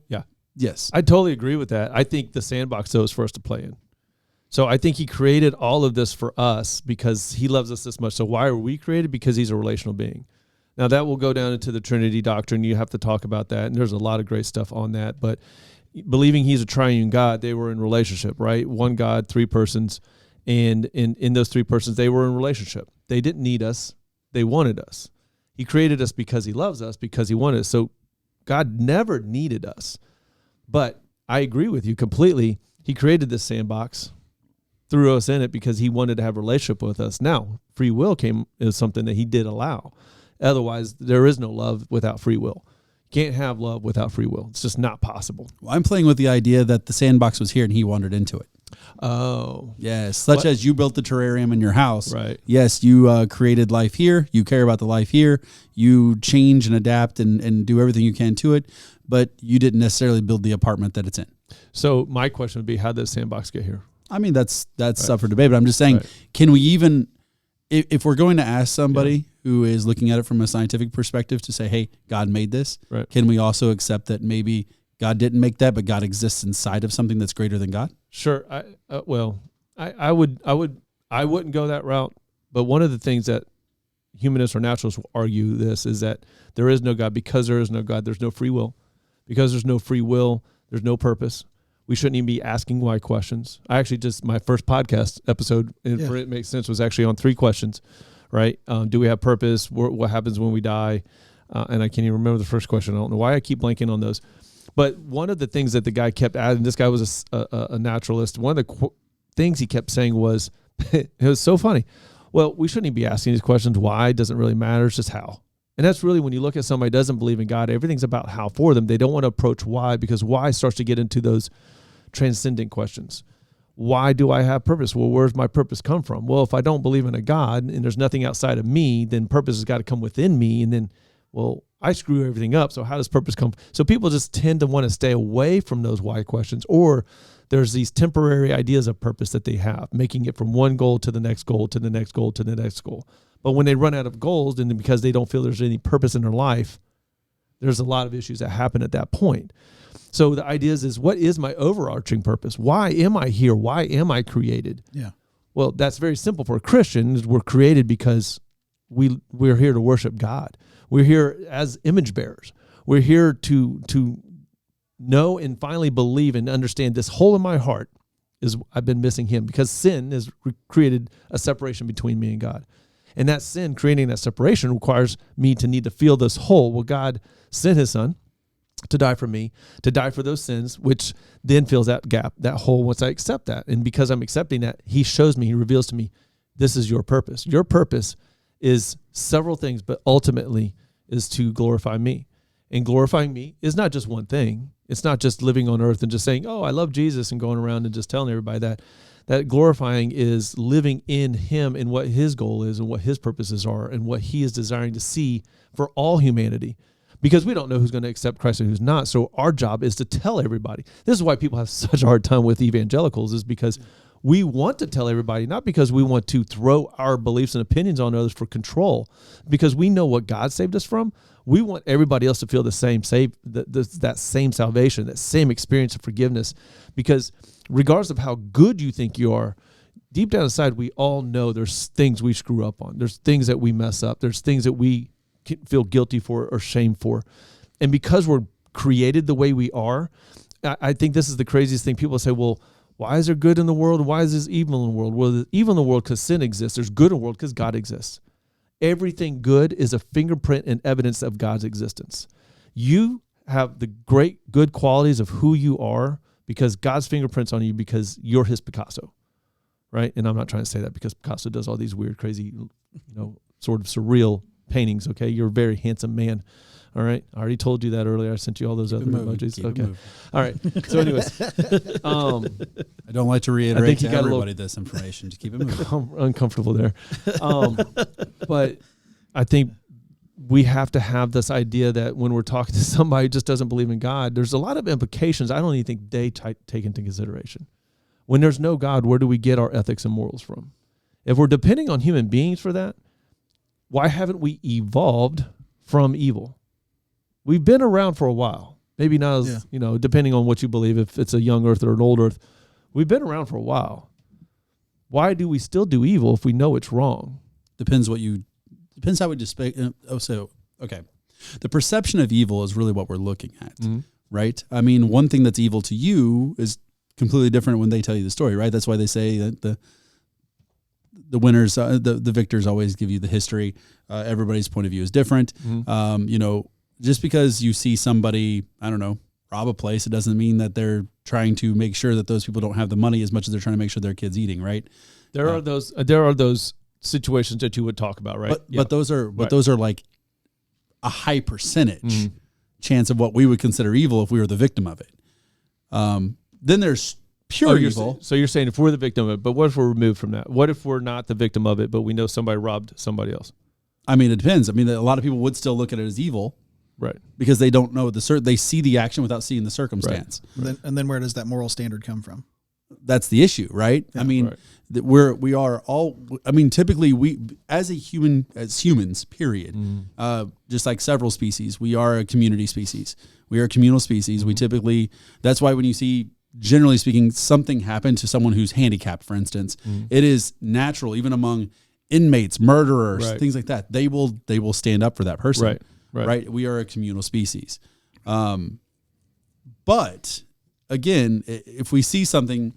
Yeah. Yes. I totally agree with that. I think the sandbox though is for us to play in. So I think He created all of this for us because He loves us this much. So why are we created? Because He's a relational being. Now that will go down into the Trinity doctrine. You have to talk about that. And there's a lot of great stuff on that. But believing He's a triune God, they were in relationship, right? One God, three persons. And in those three persons, they were in relationship. They didn't need us. They wanted us. He created us because He loves us, because He wanted us. So God never needed us. But I agree with you completely. He created this sandbox, threw us in it because He wanted to have a relationship with us. Now, free will is something that He did allow. Otherwise, there is no love without free will. You can't have love without free will. It's just not possible. Well, I'm playing with the idea that the sandbox was here and He wandered into it. Oh. Yes, such as you built the terrarium in your house. Right. Yes, you created life here. You care about the life here. You change and adapt and do everything you can to it, but you didn't necessarily build the apartment that it's in. So my question would be, how did the sandbox get here? I mean, that's up for debate, but I'm just saying, can we even, if we're going to ask somebody who is looking at it from a scientific perspective to say, hey, God made this, can we also accept that maybe God didn't make that, but God exists inside of something that's greater than God? Sure. I wouldn't go that route. But one of the things that humanists or naturalists will argue this is that there is no God. Because there is no God, there's no free will. Because there's no free will, there's no purpose. We shouldn't even be asking why questions. I actually my first podcast episode, for It Makes Sense, was actually on 3 questions, right? Do we have purpose? What happens when we die? And I can't even remember the first question. I don't know why I keep blanking on those. But one of the things that the guy kept adding, this guy was a naturalist. One of the things he kept saying was, it was so funny. Well, we shouldn't even be asking these questions. Why doesn't really matter. It's just how. And that's really when you look at somebody who doesn't believe in God, everything's about how for them. They don't want to approach why, because why starts to get into those transcendent questions. Why do I have purpose? Well, where's my purpose come from? Well, if I don't believe in a God and there's nothing outside of me, then purpose has got to come within me. And then, well, I screw everything up. So how does purpose come? So people just tend to want to stay away from those why questions, or there's these temporary ideas of purpose that they have, making it from one goal to the next goal, to the next goal, to the next goal. But when they run out of goals, and because they don't feel there's any purpose in their life, there's a lot of issues that happen at that point. So the idea is what is my overarching purpose? Why am I here? Why am I created? Yeah. Well, that's very simple for a Christian. We're created because we're here to worship God. We're here as image bearers. We're here to know and finally believe and understand this hole in my heart is I've been missing him, because sin has created a separation between me and God. And that sin, creating that separation, requires me to need to feel this hole. Well, God sent his son to die for me, to die for those sins, which then fills that gap, that hole, once I accept that. And because I'm accepting that, he shows me, he reveals to me, this is your purpose. Your purpose is several things, but ultimately is to glorify me. And glorifying me is not just one thing. It's not just living on earth and just saying, oh, I love Jesus, and going around and just telling everybody that. That glorifying is living in him and what his goal is and what his purposes are and what he is desiring to see for all humanity. Because we don't know who's going to accept Christ and who's not. So our job is to tell everybody. This is why people have such a hard time with evangelicals, is because we want to tell everybody, not because we want to throw our beliefs and opinions on others for control, because we know what God saved us from. We want everybody else to feel the same, that same salvation, that same experience of forgiveness. Because regardless of how good you think you are, deep down inside, we all know there's things we screw up on. There's things that we mess up. There's things that we feel guilty for or shame for. And because we're created the way we are, I think this is the craziest thing. People say, well, why is there good in the world? Why is there evil in the world? Well, there's evil in the world because sin exists. There's good in the world because God exists. Everything good is a fingerprint and evidence of God's existence. You have the great good qualities of who you are because God's fingerprints on you, because you're his Picasso, right? And I'm not trying to say that because Picasso does all these weird, crazy, sort of surreal paintings, okay? You're a very handsome man, all right? I already told you that earlier. I sent you all those other emojis. Okay. All right. So anyways. I don't like to reiterate to everybody this information. Just keep it moving. I'm uncomfortable there. But I think we have to have this idea that when we're talking to somebody who just doesn't believe in God, there's a lot of implications I don't even think they take into consideration. When there's no God, where do we get our ethics and morals from? If we're depending on human beings for that, why haven't we evolved from evil? We've been around for a while. Maybe not as, depending on what you believe, if it's a young earth or an old earth. We've been around for a while. Why do we still do evil if we know it's wrong? Depends how we okay. The perception of evil is really what we're looking at, right? I mean, one thing that's evil to you is completely different when they tell you the story, right? That's why they say that the winners, the victors always give you the history. Everybody's point of view is different. Just because you see somebody, I don't know, rob a place, it doesn't mean that they're trying to make sure that those people don't have the money as much as they're trying to make sure their kid's eating, right? There are those situations that you would talk about, right? But those are like a high percentage chance of what we would consider evil if we were the victim of it. Then there's pure evil. So you're saying if we're the victim of it, but what if we're removed from that? What if we're not the victim of it, but we know somebody robbed somebody else? I mean, it depends. I mean, a lot of people would still look at it as evil. Right. Because they don't know they see the action without seeing the circumstance. Right. And then where does that moral standard come from? That's the issue, right? Yeah, I mean, typically we, as humans, period, just like several species, we are a community species. We are a communal species. We typically, that's why when you see, generally speaking, something happen to someone who's handicapped, for instance, it is natural, even among inmates, murderers, things like that. They will stand up for that person. Right. We are a communal species. But again, if we see something,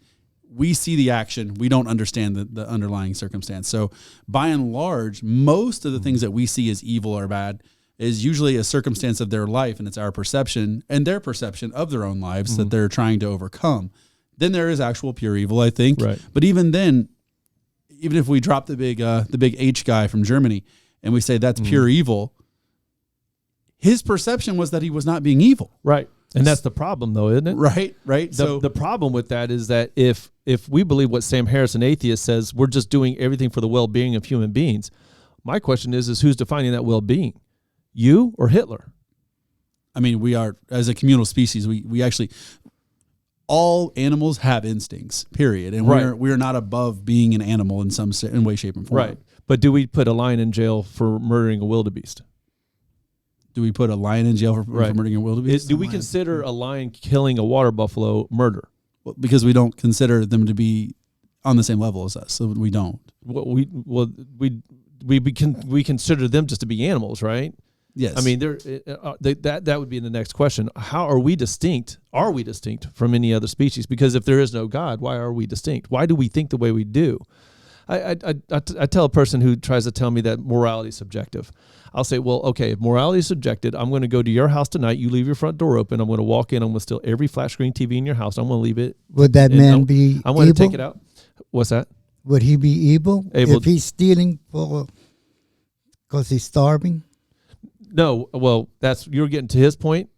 we see the action, we don't understand the underlying circumstance. So by and large, most of the things that we see as evil or bad is usually a circumstance of their life, and it's our perception and their perception of their own lives that they're trying to overcome. Then there is actual pure evil, I think. Right. But even then, even if we drop the big H guy from Germany and we say that's pure evil, his perception was that he was not being evil. Right. And that's the problem, though, isn't it? Right. So the problem with that is that if we believe what Sam Harris, an atheist, says, we're just doing everything for the well-being of human beings. My question is who's defining that well-being? You or Hitler? I mean, we are, as a communal species, we actually, all animals have instincts, period. And we're not above being an animal in some way, shape, and form. Right. But do we put a lion in jail for murdering a wildebeest? Do we put a lion in jail for murdering a wildebeest? Do we consider a lion killing a water buffalo murder? Well, because we don't consider them to be on the same level as us, so we don't. We consider them just to be animals, right? Yes. I mean, that would be the next question. How are we distinct? Are we distinct from any other species? Because if there is no God, why are we distinct? Why do we think the way we do? I tell a person who tries to tell me that morality is subjective. I'll say, well, okay, if morality is subjective, I'm going to go to your house tonight. You leave your front door open. I'm going to walk in. I'm going to steal every flat screen TV in your house. I'm going to leave it. Would that man be I'm going to take it out. What's that? Would he be evil if he's stealing because he's starving? No. Well, you're getting to his point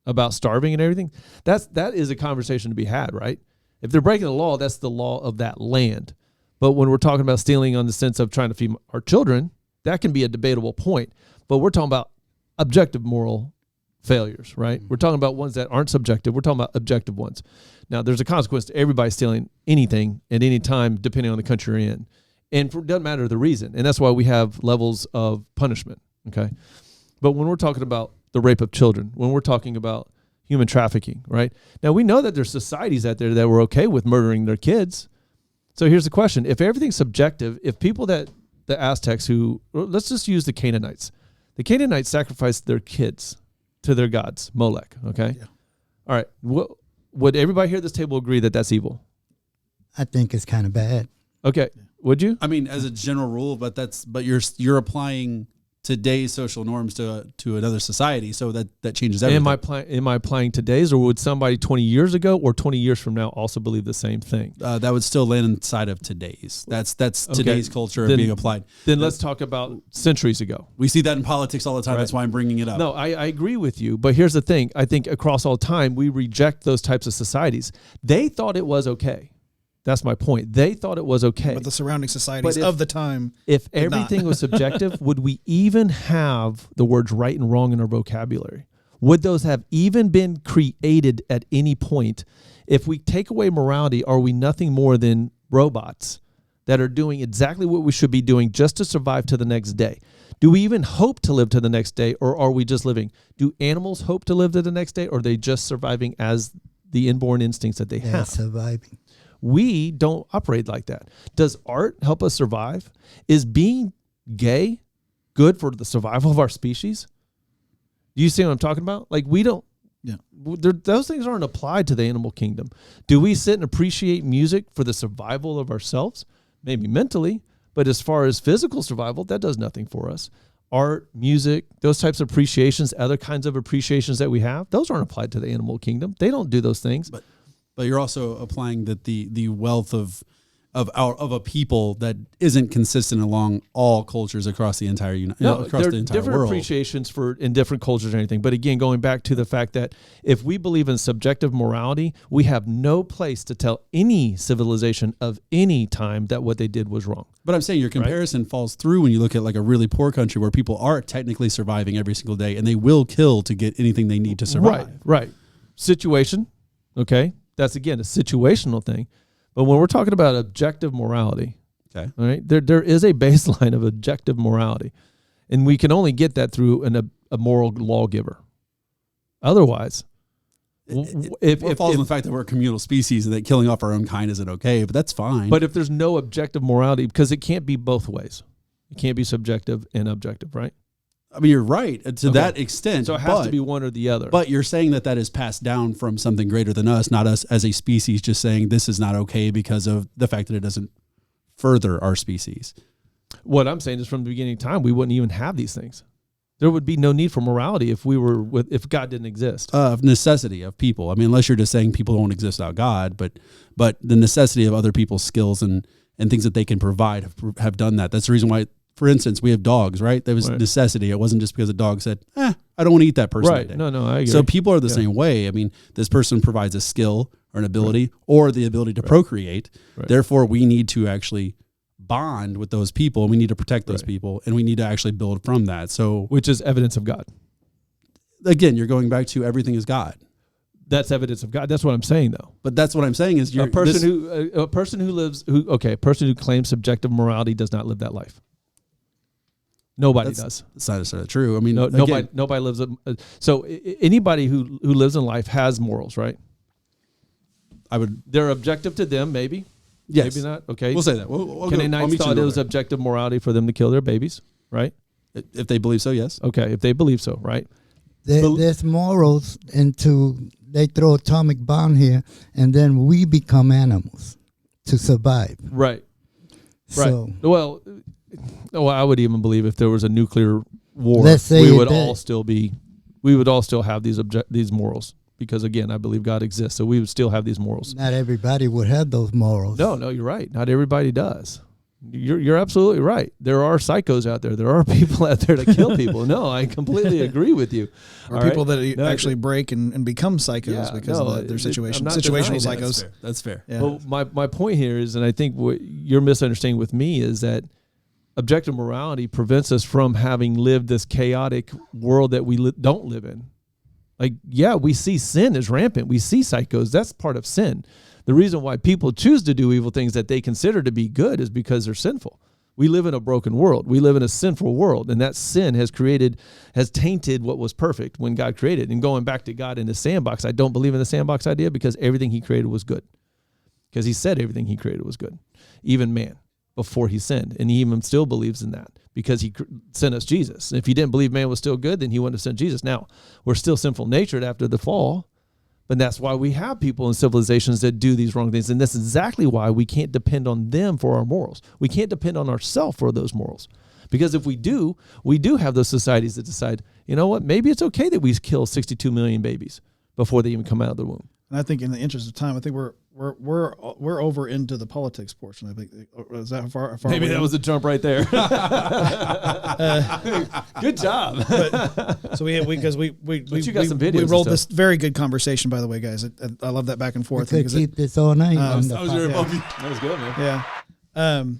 about starving and everything. That is a conversation to be had, right? If they're breaking the law, that's the law of that land. But when we're talking about stealing on the sense of trying to feed our children, that can be a debatable point. But we're talking about objective moral failures, right? We're talking about ones that aren't subjective. We're talking about objective ones. Now, there's a consequence to everybody stealing anything at any time, depending on the country you're in. And it doesn't matter the reason. And that's why we have levels of punishment, okay? But when we're talking about the rape of children, when we're talking about human trafficking, right? Now, we know that there's societies out there that were okay with murdering their kids. So here's the question. If everything's subjective, if people the Aztecs let's just use the Canaanites. The Canaanites sacrificed their kids to their gods, Molech, okay? Yeah. All right. Would everybody here at this table agree that that's evil? I think it's kind of bad. Okay. Would you? I mean, as a general rule, but you're applying today's social norms to another society, so that changes everything. Am I applying today's, or would somebody 20 years ago or 20 years from now also believe the same thing? That would still land inside of today's. That's today's culture being applied. Then let's talk about centuries ago. We see that in politics all the time. Right. That's why I'm bringing it up. No, I agree with you, but here's the thing. I think across all time, we reject those types of societies. They thought it was okay. That's my point. They thought it was okay. But the surrounding societies of the time. If everything was subjective, would we even have the words right and wrong in our vocabulary? Would those have even been created at any point? If we take away morality, are we nothing more than robots that are doing exactly what we should be doing just to survive to the next day? Do we even hope to live to the next day, or are we just living? Do animals hope to live to the next day, or are they just surviving as the inborn instincts that they have? Surviving. We don't operate like that. Does art help us survive? Is being gay good for the survival of our species? Do you see what I'm talking about? Like, we don't. Yeah. Those things aren't applied to the animal kingdom. Do we sit and appreciate music for the survival of ourselves? Maybe mentally, but as far as physical survival, that does nothing for us. Art, music, those types of appreciations, other kinds of appreciations that we have, those aren't applied to the animal kingdom. They don't do those things. But you're also applying that the wealth of a people that isn't consistent along all cultures across the entire the entire different world. Appreciations in different cultures or anything. But again, going back to the fact that if we believe in subjective morality, we have no place to tell any civilization of any time that what they did was wrong. But I'm saying your comparison falls through when you look at like a really poor country where people are technically surviving every single day and they will kill to get anything they need to survive. Right. Situation. Okay. That's, again, a situational thing. But when we're talking about objective morality, okay, all right, there is a baseline of objective morality. And we can only get that through a moral lawgiver. Otherwise, it falls on the fact that we're a communal species and that killing off our own kind isn't okay, but that's fine. But if there's no objective morality, because it can't be both ways. It can't be subjective and objective, right? I mean, you're right to that extent. So it has to be one or the other. But you're saying that is passed down from something greater than us, not us as a species just saying this is not okay because of the fact that it doesn't further our species. What I'm saying is from the beginning of time, we wouldn't even have these things. There would be no need for morality if God didn't exist. Of necessity of people. I mean, unless you're just saying people don't exist without God, but the necessity of other people's skills and things that they can provide have done that. That's the reason why, for instance, we have dogs, right? There was necessity. It wasn't just because a dog said, I don't want to eat that person. Right. That day. No, I agree. So people are the same way. I mean, this person provides a skill or an ability or the ability to procreate. Right. Therefore, we need to actually bond with those people. We need to protect those people, and we need to actually build from that. So, which is evidence of God. Again, you're going back to everything is God. That's evidence of God. That's what I'm saying, though. But that's what I'm saying is a person who claims subjective morality does not live that life. Nobody does. That's not necessarily true. I mean, nobody lives. So anybody who lives in life has morals, right? They're objective to them, maybe. Yes. Maybe not. Okay. We'll say that. We'll Canaanites thought it was objective morality for them to kill their babies, right? If they believe so, yes. Okay. If they believe so, right? There's morals they throw atomic bomb here, and then we become animals to survive. Right. So, Well, I would even believe if there was a nuclear war, we would all still have these morals. Because again, I believe God exists, so we would still have these morals. Not everybody would have those morals. No, you're right. Not everybody does. You're absolutely right. There are psychos out there. There are people out there that kill people. No, I completely agree with you. Or people that actually break and become psychos because of their situation. Situational psychos. That's fair. Yeah. Well, my point here is, and I think what your misunderstanding with me is that objective morality prevents us from having lived this chaotic world that we don't live in. Like, we see sin is rampant. We see psychos. That's part of sin. The reason why people choose to do evil things that they consider to be good is because they're sinful. We live in a broken world. We live in a sinful world, and that sin has tainted what was perfect when God created. And going back to God in the sandbox, I don't believe in the sandbox idea because everything he created was good. Because he said everything he created was good, even man, before he sinned. And he even still believes in that because he sent us Jesus. And if he didn't believe man was still good, then he wouldn't have sent Jesus. Now, we're still sinful natured after the fall, but that's why we have people in civilizations that do these wrong things. And that's exactly why we can't depend on them for our morals. We can't depend on ourselves for those morals. Because if we do have those societies that decide, you know what, maybe it's okay that we kill 62 million babies before they even come out of the womb. And I think in the interest of time, I think we're over into the politics portion. I think is that far maybe that was a jump right there. Good job. So we got some videos. We rolled this very good conversation, by the way, guys. I love that back and forth. We could keep this all night. That was very bumpy. That was good, man. Yeah.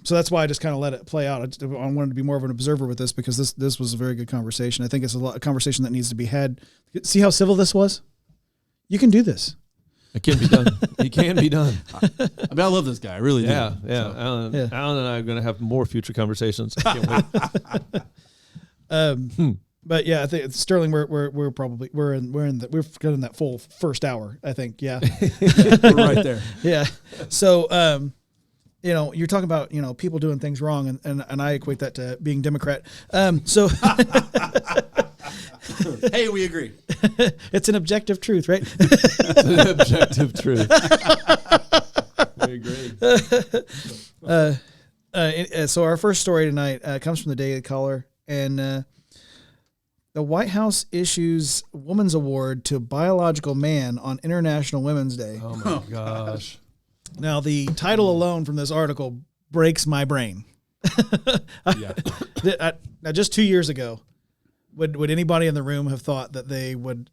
So that's why I just kind of let it play out. I wanted to be more of an observer with this because this was a very good conversation. I think it's a conversation that needs to be had. See how civil this was? You can do this. It can be done. It can be done. I mean, I love this guy. I really do. Yeah. So. Alan and I are going to have more future conversations. I can't wait. But yeah, I think Sterling, we're probably we've got in that full first hour. I think. Yeah. We're right there. Yeah. So you're talking about people doing things wrong, and I equate that to being Democrat. So. Hey, we agree. It's an objective truth, right? It's an objective truth. We agree. So our first story tonight comes from the Daily Caller, and the White House issues Women's Award to biological man on International Women's Day. Oh my gosh! Now the title alone from this article breaks my brain. Now, just 2 years ago. Would anybody in the room have thought that they would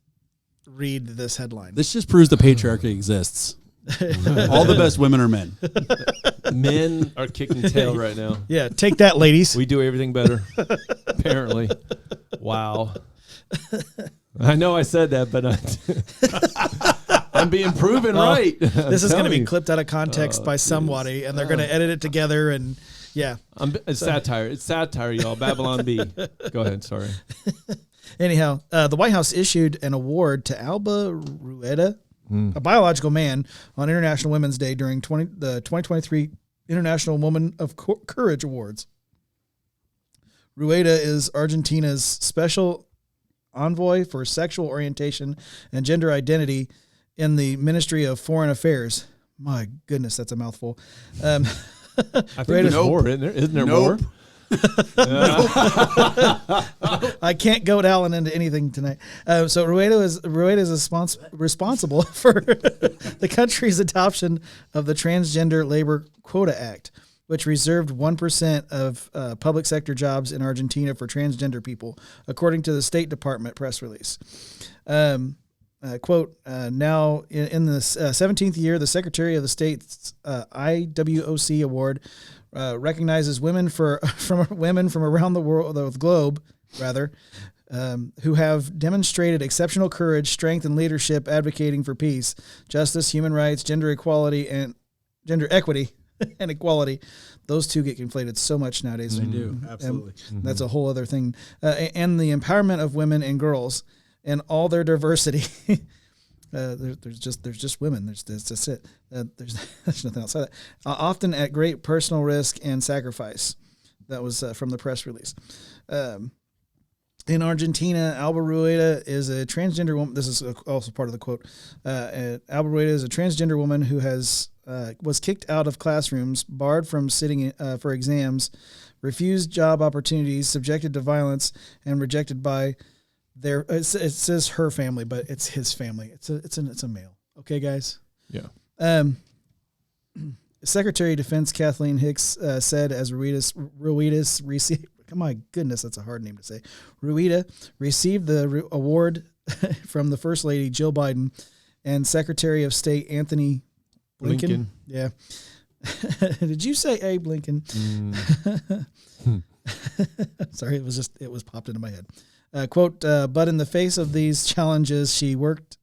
read this headline? This just proves the patriarchy exists. All the best women are men. Men are kicking tail right now. Yeah, take that, ladies. We do everything better, apparently. Wow. I know I said that, but I'm being proven right. This is going to be clipped out of context by somebody, and they're going to edit it together and... Yeah. It's satire. It's satire, y'all. Babylon B. Go ahead. Sorry. Anyhow, the White House issued an award to Alba Rueda, a biological man, on International Women's Day during the 2023 International Woman of Courage Awards. Rueda is Argentina's special envoy for sexual orientation and gender identity in the Ministry of Foreign Affairs. My goodness, that's a mouthful. I think there's more, isn't there? Isn't there more? I can't goad Alan into anything tonight. So Rueda is responsible for the country's adoption of the Transgender Labor Quota Act, which reserved 1% of public sector jobs in Argentina for transgender people, according to the State Department press release. Quote, now in the 17th year, the Secretary of the State's IWOC award recognizes women from around the world, the globe, who have demonstrated exceptional courage, strength, and leadership advocating for peace, justice, human rights, gender equality, and gender equity and equality. Those two get conflated so much nowadays. They do, absolutely. That's a whole other thing. And the empowerment of women and girls and all their diversity. There's just women. That's it. There's nothing outside that. Often at great personal risk and sacrifice. That was from the press release. In Argentina, Alba Rueda is a transgender woman. This is also part of the quote. Alba Rueda is a transgender woman who was kicked out of classrooms, barred from sitting for exams, refused job opportunities, subjected to violence, and rejected by it says her family, but it's his family. It's a male. Okay, guys. Yeah. Secretary of Defense Kathleen Hicks said as Rueda's received. My goodness, that's a hard name to say. Rueda received the award from the First Lady Jill Biden and Secretary of State Anthony Blinken. Yeah. Did you say Abe Lincoln? Sorry, it was popped into my head. Quote, but in the face of these challenges, he worked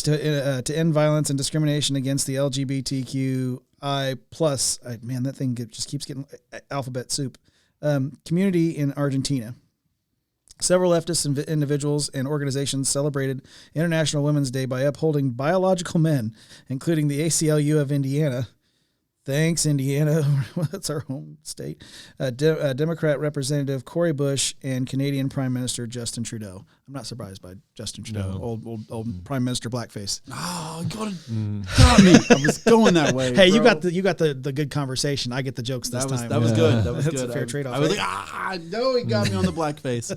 to end violence and discrimination against the LGBTQI plus, man, that thing just keeps getting alphabet soup, community in Argentina. Several leftist individuals and organizations celebrated International Women's Day by upholding biological men, including the ACLU of Indiana. Thanks, Indiana. That's our home state. Democrat Representative Cori Bush and Canadian Prime Minister Justin Trudeau. I'm not surprised by Justin Trudeau, old Prime Minister blackface. Oh, got me. I was going that way. Hey, bro. you got the good conversation. I get the jokes this time. That was good. That was That's good. a fair trade-off. I was like, I know he got me on the blackface.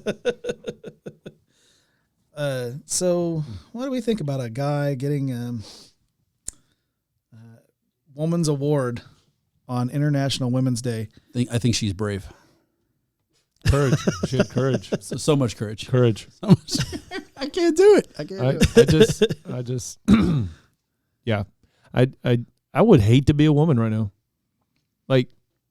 So what do we think about a guy getting Woman's Award on International Women's Day? I think she's brave. Courage. She had courage. So much courage. Courage. So much. I can't do it. I just yeah. I would hate to be a woman right now. Like,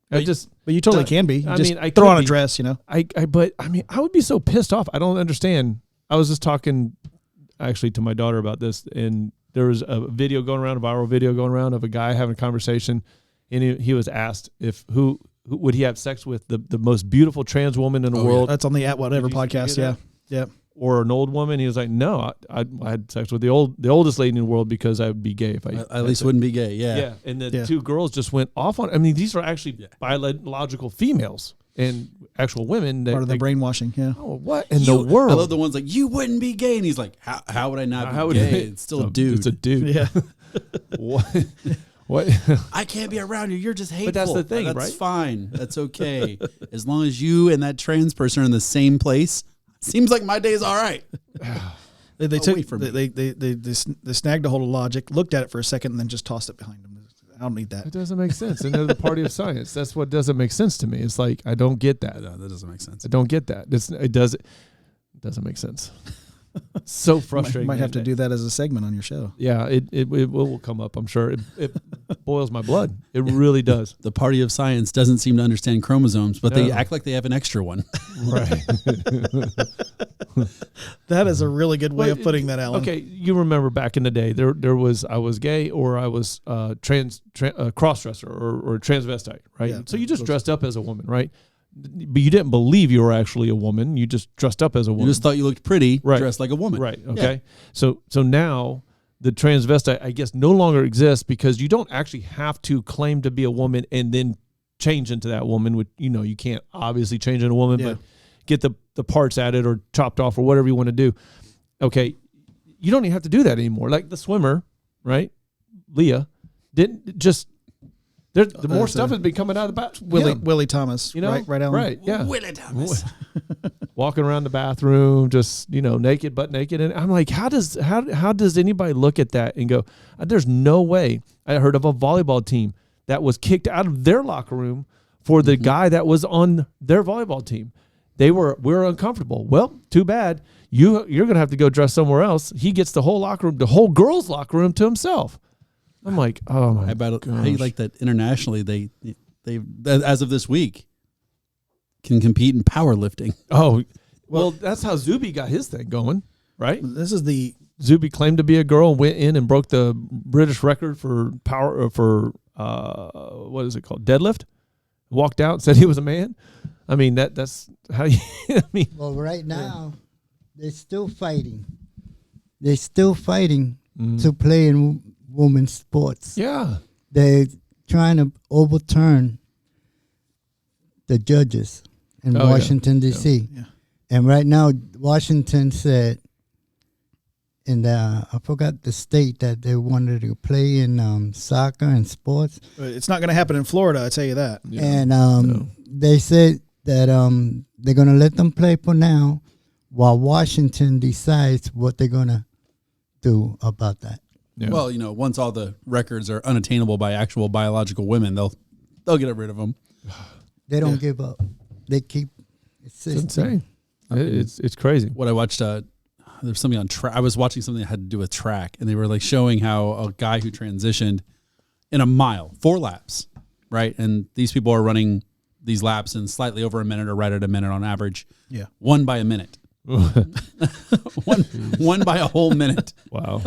but you totally can be. I throw on a dress, you know. But I would be so pissed off. I don't understand. I was just talking actually to my daughter about this, and there was a video going around, a viral video going around of a guy having a conversation, and he was asked if who would he have sex with, the most beautiful trans woman in the world. Yeah. That's on the At Whatever podcast. Yeah. Or an old woman. He was like, no, I had sex with the oldest lady in the world because I would be gay if I at least wouldn't be gay. Yeah. Yeah. And the two girls just went off on. These are actually biological females and actual women. Part of the brainwashing. Yeah. Oh, what in the world? I love the ones like, you wouldn't be gay, and he's like, how would I not be gay? It's still a dude. It's a dude. Yeah. What? I can't be around you. You're just hateful. But that's the thing, right? That's fine. That's okay. As long as you and that trans person are in the same place, seems like my day's all right. They snagged a hold of logic, looked at it for a second, and then just tossed it behind them. I don't need that. It doesn't make sense. And they're the party of science. That's what doesn't make sense to me. It's like, I don't get that. No, that doesn't make sense. I don't get that. It doesn't make sense. So frustrating. Might have to do that as a segment on your show. Yeah, it will come up, I'm sure. It boils my blood. It really does. The party of science doesn't seem to understand chromosomes, but they act like they have an extra one. Right. That is a really good way of putting that, Alan. Okay, you remember back in the day, there was I was gay or I was cross-dresser or transvestite, right? Yeah, so you just dressed up as a woman, right? But you didn't believe you were actually a woman. You just dressed up as a woman. You just thought you looked pretty, dressed like a woman. Right, okay. Yeah. So now the transvestite, I guess, no longer exists because you don't actually have to claim to be a woman and then change into that woman. Which, you can't obviously change into a woman, but get the parts added or chopped off or whatever you want to do. Okay, you don't even have to do that anymore. Like the swimmer, right? Leah didn't just. The more stuff has been coming out of the bath. Willie Thomas, right, Alan? Right, yeah. Willie Thomas. Walking around the bathroom, just, naked, butt naked. And I'm like, how does anybody look at that and go, there's no way. I heard of a volleyball team that was kicked out of their locker room for the guy that was on their volleyball team. We were uncomfortable. Well, too bad. You're going to have to go dress somewhere else. He gets the whole locker room, the whole girls' locker room to himself. I'm like, oh my gosh. How you like that internationally? They as of this week can compete in powerlifting. Oh, well, that's how Zuby got his thing going, right? This is Zuby claimed to be a girl and went in and broke the British record for what is it called? Deadlift. Walked out and said he was a man. I mean, that's how you. Well, right now they're still fighting. They're still fighting to play in women's sports. Yeah. They're trying to overturn the judges in Washington, D.C. Yeah. And right now, Washington said, I forgot the state that they wanted to play in soccer and sports. It's not going to happen in Florida, I tell you that. Yeah. And they said that they're going to let them play for now while Washington decides what they're going to do about that. Yeah. Well, once all the records are unattainable by actual biological women, they'll get rid of them. They don't give up. They keep insisting. It's insane. It's crazy. What I watched, there's something on track. I was watching something that had to do with track, and they were like showing how a guy who transitioned in a mile, 4 laps, right? And these people are running these laps in slightly over a minute or right at a minute on average. Yeah. One by a minute. one by a whole minute. Wow.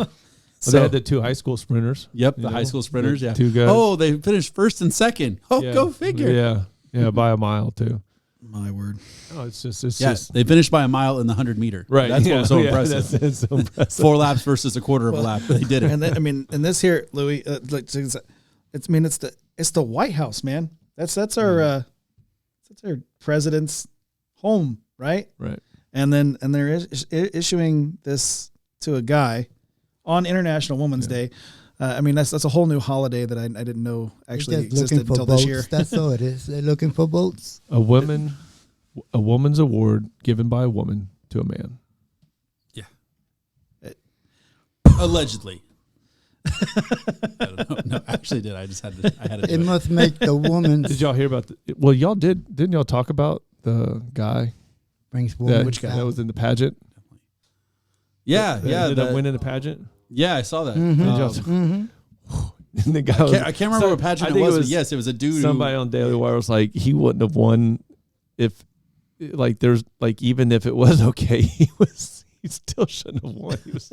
So, they had the 2 high school sprinters. Yep, the high school sprinters. Yeah, 2 guys. Oh, they finished first and second. Oh, go figure. Yeah, by a mile too. My word. Oh, it's just they finished by a mile in the 100-meter. Right. That's what was so impressive. That's so impressive. 4 laps versus a quarter of a lap. They did it. And then, and this here, Louis, it's the White House, man. That's our president's home, right? Right. And they're issuing this to a guy on International Women's Day. That's a whole new holiday that I didn't know actually existed until this year. That's all it is. They're looking for votes. A woman's award given by a woman to a man. Yeah. Allegedly. I don't know. No, I actually did. I had to. It must make the woman. Did y'all hear about well, y'all didn't y'all talk about the guy brings woman which guy that was in the pageant? Yeah, Did that win in the pageant? Yeah, I saw that. And the guy I can't remember what pageant it was, but yes, it was a dude. Somebody on Daily Wire was like, he wouldn't have won if, even if it was okay, he still shouldn't have won. He was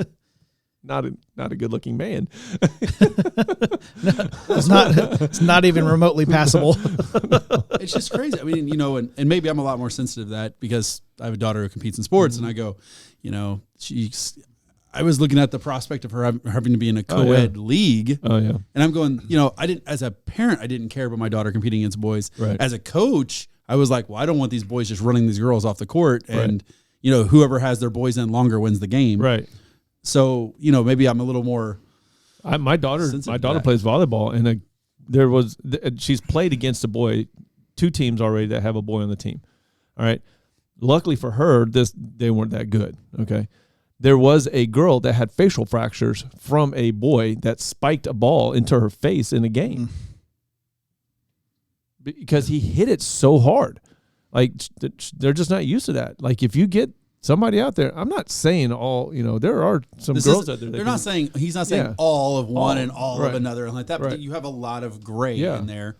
not a good looking man. It's not even remotely passable. It's just crazy. I mean, and maybe I'm a lot more sensitive to that because I have a daughter who competes in sports, and I go, I was looking at the prospect of her having to be in a co-ed league. Oh yeah. And I'm going, as a parent, I didn't care about my daughter competing against boys. Right. As a coach, I was like, well, I don't want these boys just running these girls off the court. And, whoever has their boys in longer wins the game. Right. So, maybe I'm a little more. My daughter plays volleyball, and she's played against a boy, 2 teams already that have a boy on the team. All right. Luckily for her, they weren't that good. Okay. There was a girl that had facial fractures from a boy that spiked a ball into her face in a game because he hit it so hard. Like, they're just not used to that. Like, if you get somebody out there, I'm not saying all, there are some girls out there. He's not saying all of one and all of another and like that, but right. you have a lot of gray in there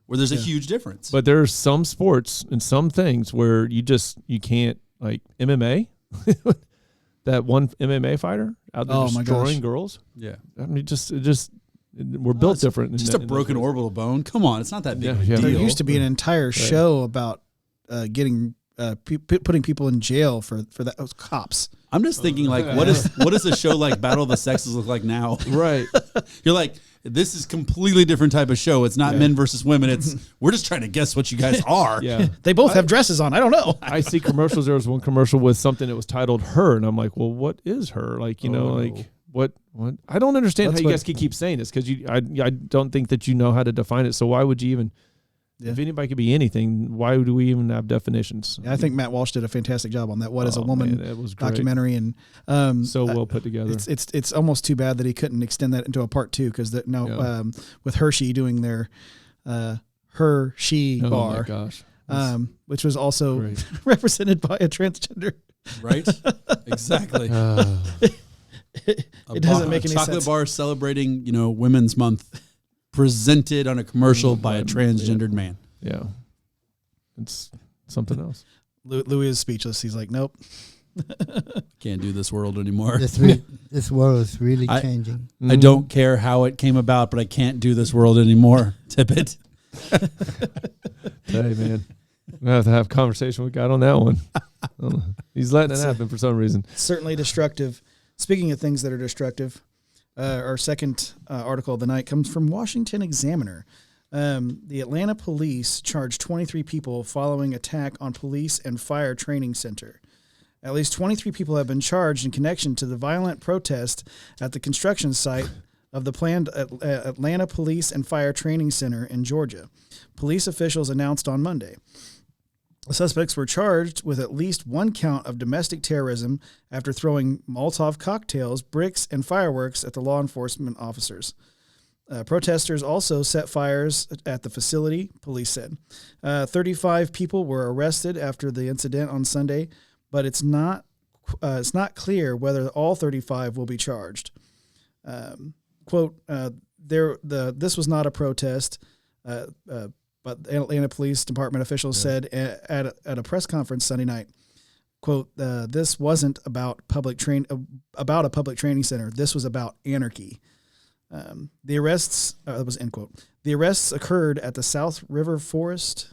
where there's a huge difference. But there are some sports and some things where you can't, like MMA. That one MMA fighter out there destroying girls. Yeah. I mean, we're built different. Just a broken orbital bone. Come on. It's not that big of a deal. There used to be an entire show about getting putting people in jail for that. Those cops. I'm just thinking, what does a show like Battle of the Sexes look like now? Right. You're like, This is completely different type of show. It's not men versus women. We're just trying to guess what you guys are. Yeah. They both have dresses on. I don't know. I see commercials. There was one commercial with something that was titled Her, and I'm like, well, what is her? Like, what? I don't understand how you guys keep saying this, because I don't think that you know how to define it. So why would you even... If anybody could be anything, why do we even have definitions? Yeah, I think Matt Walsh did a fantastic job on that. What is a woman? That was documentary, and so well put together. It's almost too bad that he couldn't extend that into a part 2, because with Hershey doing their Hershey bar, my gosh, which was also represented by a transgender. Right? Exactly. It doesn't make any sense. Chocolate bar celebrating, Women's Month, presented on a commercial by a transgendered man. Yeah. It's something else. Louis is speechless. He's like, nope. Can't do this world anymore. This world is really changing. I don't care how it came about, but I can't do this world anymore. Tippett. Hey, man. I have to have a conversation with God on that one. He's letting it happen for some reason. Certainly destructive. Speaking of things that are destructive, our second article of the night comes from Washington Examiner. The Atlanta police charged 23 people following attack on police and fire training center. At least 23 people have been charged in connection to the violent protest at the construction site of the planned Atlanta Police and Fire Training Center in Georgia. Police officials announced on Monday. The suspects were charged with at least one count of domestic terrorism after throwing Molotov cocktails, bricks, and fireworks at the law enforcement officers. Protesters also set fires at the facility, police said. 35 people were arrested after the incident on Sunday, but it's not clear whether all 35 will be charged. Quote, this was not a protest, but the Atlanta Police Department officials said at a press conference Sunday night, quote, this wasn't about a public training center. This was about anarchy. The arrests, that was end quote. The arrests occurred at the South River Forest,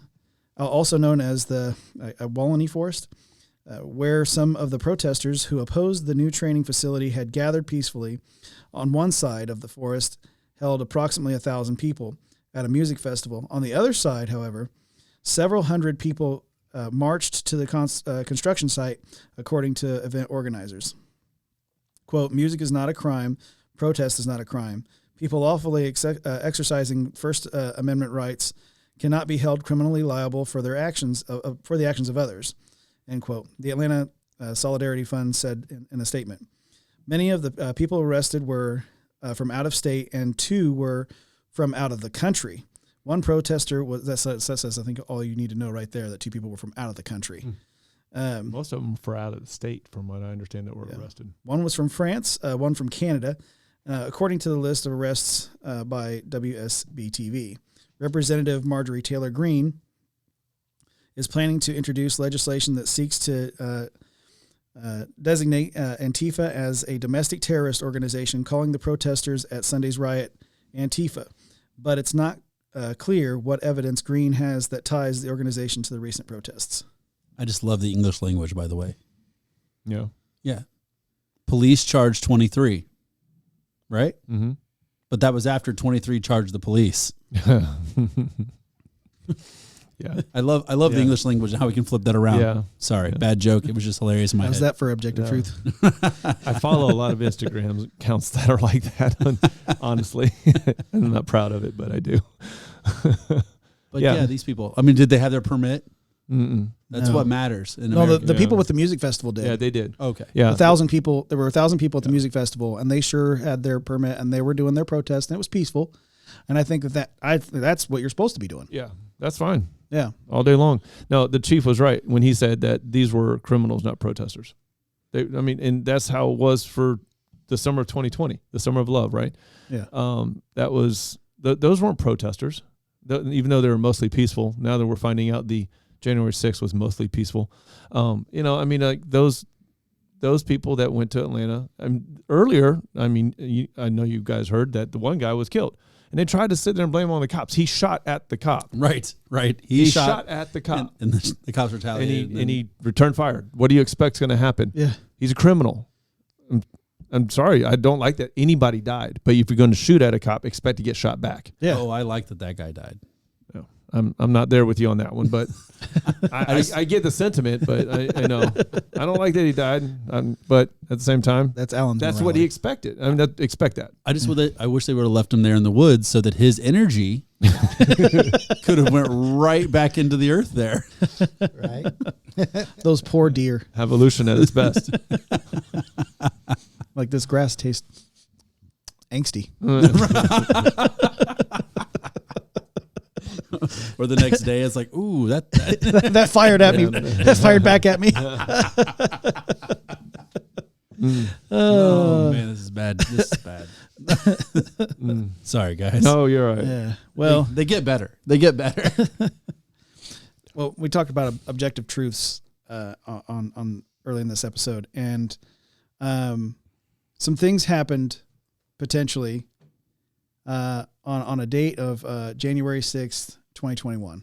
also known as the Wallonie Forest, where some of the protesters who opposed the new training facility had gathered peacefully. On one side of the forest held approximately 1,000 people at a music festival. On the other side, however, several hundred people marched to the construction site, according to event organizers. Quote, music is not a crime. Protest is not a crime. People lawfully exercising First Amendment rights cannot be held criminally liable for their actions for the actions of others, end quote. The Atlanta Solidarity Fund said in a statement. Many of the people arrested were from out of state, and 2 were from out of the country. One protester that says I think all you need to know right there, that 2 people were from out of the country. Most of them were out of the state, from what I understand, that were arrested. One was from France, one from Canada, according to the list of arrests by WSB-TV. Representative Marjorie Taylor Greene is planning to introduce legislation that seeks to designate Antifa as a domestic terrorist organization, calling the protesters at Sunday's riot Antifa. But it's not clear what evidence Greene has that ties the organization to the recent protests. I just love the English language, by the way. Yeah. Yeah. Police charged 23, right? Mm-hmm. But that was after 23 charged the police. Yeah. I love the English language and how we can flip that around. Yeah. Sorry, bad joke. It was just hilarious in my head. How's that for objective truth? I follow a lot of Instagram accounts that are like that, honestly. I'm not proud of it, but I do. But yeah, these people, I mean, did they have their permit? Mm-mm. That's what matters in No, America. the people with the music festival did. Yeah, they did. Okay. Yeah. 1,000 people. There were 1,000 people at the music festival, and they sure had their permit, and they were doing their protest, and it was peaceful. And I think that's what you're supposed to be doing. Yeah, that's fine. Yeah. All day long. No, the chief was right when he said that these were criminals, not protesters. And that's how it was for the summer of 2020, the summer of love, right? Yeah. That was, those weren't protesters, even though they were mostly peaceful. Now that we're finding out the January 6th was mostly peaceful. Those people that went to Atlanta earlier, I know you guys heard that the one guy was killed. And they tried to sit there and blame him on the cops. He shot at the cop. Right. He shot at the cop. And the cops retaliated. And he returned fire. What do you expect is going to happen? Yeah. He's a criminal. I'm sorry, I don't like that anybody died. But if you're going to shoot at a cop, expect to get shot back. Yeah. Oh, I like that guy died. No, I'm not there with you on that one, but I get the sentiment. But I know I don't like that he died. But at the same time, that's Alan's. That's what he expected. I mean, expect that. I wish they would have left him there in the woods so that his energy could have went right back into the earth there. Right. Those poor deer. Evolution at its best. Like this grass tastes angsty. Or the next day, it's like, ooh, that that fired at me. That fired back at me. Oh man, this is bad. This is bad. Sorry, guys. No, you're right. Yeah. Well, they get better. They get better. Well, we talked about objective truths on early in this episode, and some things happened potentially on a date of January 6th, 2021.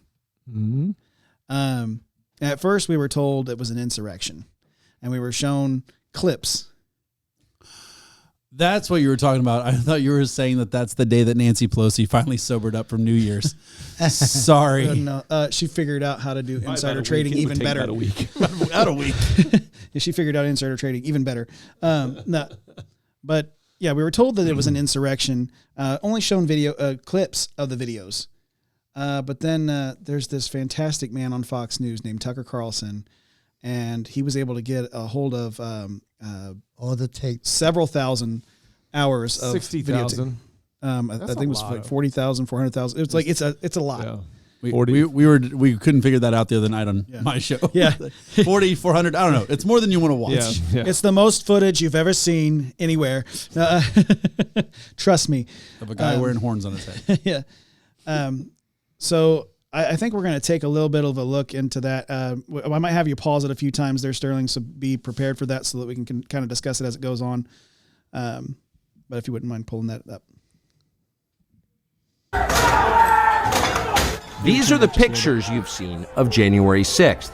Mm-hmm. At first, we were told it was an insurrection, and we were shown clips. That's what you were talking about. I thought you were saying that that's the day that Nancy Pelosi finally sobered up from New Year's. Sorry. No, she figured out how to do insider trading even better. About a week. Out a week. Yeah, she figured out insider trading even better. No, but yeah, we were told that it was an insurrection. Only shown video clips of the videos. But then there's this fantastic man on Fox News named Tucker Carlson, and he was able to get a hold of all the tapes, several thousand hours of 60,000. I think it was like 40,000, 400,000. It's like it's a lot. Yeah. We couldn't figure that out the other night on my show. Yeah. 40, 400. I don't know. It's more than you want to watch. Yeah. It's the most footage you've ever seen anywhere. Trust me. Of a guy wearing horns on his head. Yeah. So I think we're going to take a little bit of a look into that. I might have you pause it a few times there, Sterling, so be prepared for that so that we can kind of discuss it as it goes on. But if you wouldn't mind pulling that up. These are the pictures you've seen of January 6th.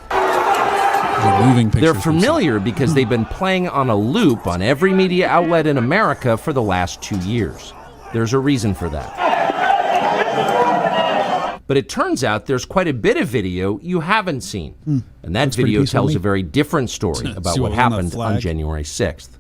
They're familiar because they've been playing on a loop on every media outlet in America for the last 2 years. There's a reason for that. But it turns out there's quite a bit of video you haven't seen. And that video tells a very different story about what happened on January 6th.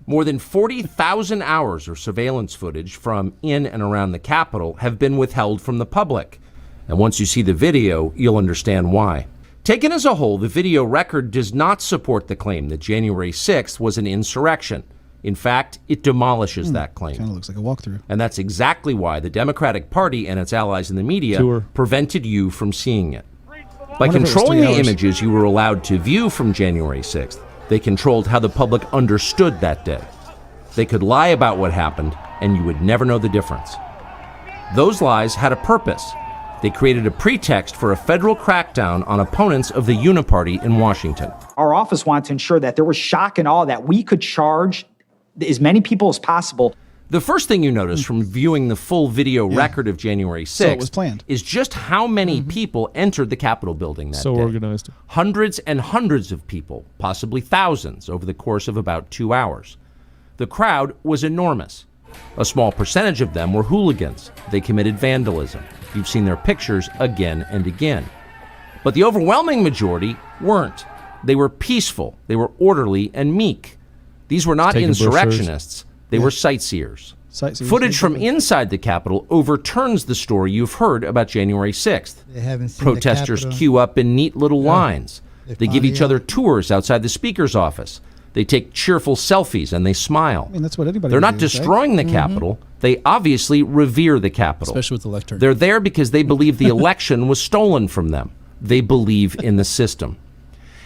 More than 40,000 hours of surveillance footage from in and around the Capitol have been withheld from the public. And once you see the video, you'll understand why. Taken as a whole, the video record does not support the claim that January 6th was an insurrection. In fact, it demolishes that claim. Kind of looks like a walkthrough. And that's exactly why the Democratic Party and its allies in the media prevented you from seeing it. By controlling the images you were allowed to view from January 6th, they controlled how the public understood that day. They could lie about what happened, and you would never know the difference. Those lies had a purpose. They created a pretext for a federal crackdown on opponents of the Uniparty in Washington. Our office wanted to ensure that there was shock and awe, that we could charge as many people as possible. The first thing you notice from viewing the full video record of January 6th is just how many people entered the Capitol building that day. So organized. Hundreds and hundreds of people, possibly thousands, over the course of about 2 hours. The crowd was enormous. A small percentage of them were hooligans. They committed vandalism. You've seen their pictures again and again. But the overwhelming majority weren't. They were peaceful. They were orderly and meek. These were not insurrectionists. They were sightseers. Footage from inside the Capitol overturns the story you've heard about January 6th. They haven't seen Protesters queue up in neat little lines. They give each other tours outside the Speaker's office. They take cheerful selfies and they smile. I mean, that's what anybody They're not does, destroying right? the Capitol. They obviously revere the Capitol. Especially with the lectern. They're there because they believe the election was stolen from them. They believe in the system.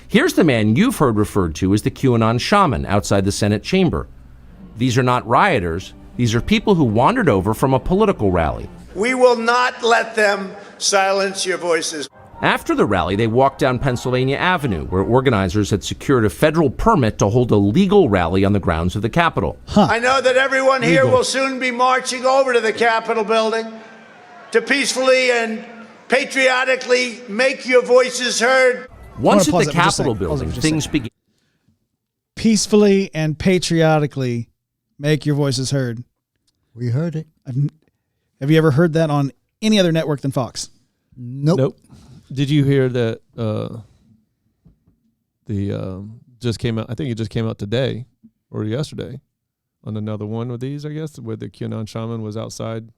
Here's the man you've heard referred to as the QAnon shaman outside the Senate chamber. These are not rioters. These are people who wandered over from a political rally. We will not let them silence your voices. After the rally, they walked down Pennsylvania Avenue, where organizers had secured a federal permit to hold a legal rally on the grounds of the Capitol. I know that everyone here will soon be marching over to the Capitol building to peacefully and patriotically make your voices heard. Once at the Capitol building, things began. Peacefully and patriotically Make your voices heard. We heard it. Have you ever heard that on any other network than Fox? Nope. Did you hear that just came out? I think it just came out today or yesterday on another one of these, I guess, where the QAnon shaman was outside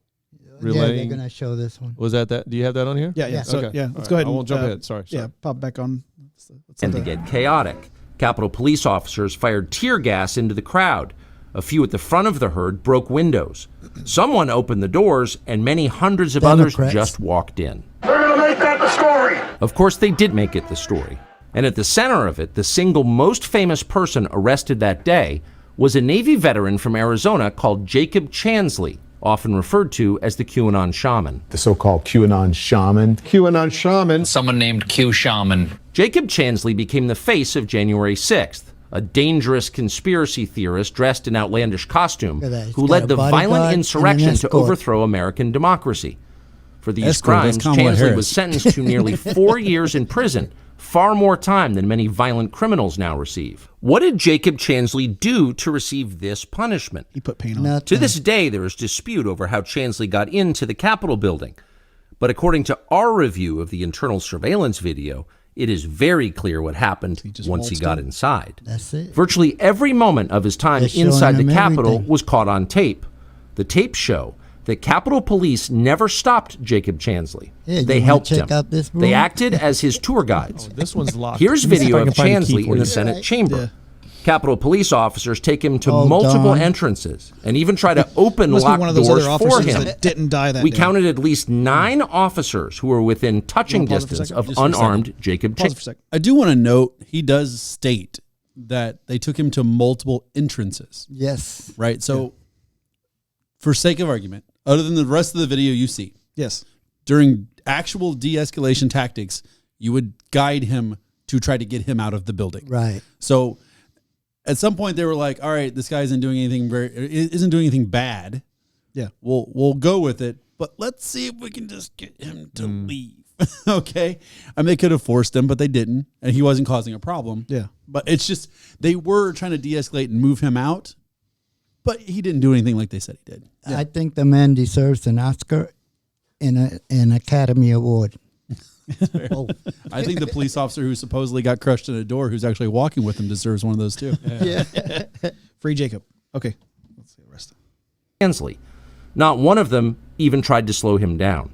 relaying. Yeah, they're going to show this one. Was that? Do you have that on here? Yeah. So, okay. let's go ahead. I won't jump ahead. Sorry. Yeah, pop back on. And to get chaotic, Capitol Police officers fired tear gas into the crowd. A few at the front of the herd broke windows. Someone opened the doors, and many hundreds of others just walked in. They're going to make that the story. Of course, they did make it the story. And at the center of it, the single most famous person arrested that day was a Navy veteran from Arizona called Jacob Chansley, often referred to as the QAnon shaman. The so-called QAnon shaman. QAnon shaman. Someone named Q Shaman. Jacob Chansley became the face of January 6th, a dangerous conspiracy theorist dressed in outlandish costume who led the violent insurrection to overthrow American democracy. For these crimes, Chansley was sentenced to nearly 4 years in prison, far more time than many violent criminals now receive. What did Jacob Chansley do to receive this punishment? He put paint on. To this day, there is dispute over how Chansley got into the Capitol building. But according to our review of the internal surveillance video, it is very clear what happened once he got inside. That's it. Virtually every moment of his time inside the Capitol was caught on tape. The tapes show that Capitol Police never stopped Jacob Chansley. They helped him. They acted as his tour guides. This one's locked. Here's video of Chansley in the Senate chamber. Capitol Police officers take him to multiple entrances and even try to open locked doors for him. That didn't die that we day. counted at least 9 officers who were within touching distance of unarmed Jacob Chansley. I do want to note, he does state that they took him to multiple entrances. Yes. Right? So, for sake of argument, other than the rest of the video you see, yes, during actual de-escalation tactics, you would guide him to try to get him out of the building. Right. So, at some point, they were like, "All right, this guy isn't doing anything bad. Yeah, we'll go with it, but let's see if we can just get him to leave." Okay, I mean, they could have forced him, but they didn't, and he wasn't causing a problem. Yeah, but it's just they were trying to de-escalate and move him out, but he didn't do anything like they said he did. Yeah. I think the man deserves an Oscar and an Academy Award. I think the police officer who supposedly got crushed in a door, who's actually walking with him, deserves one of those too. Yeah. Free Jacob. Okay. Let's see the rest. Chansley. Not one of them even tried to slow him down.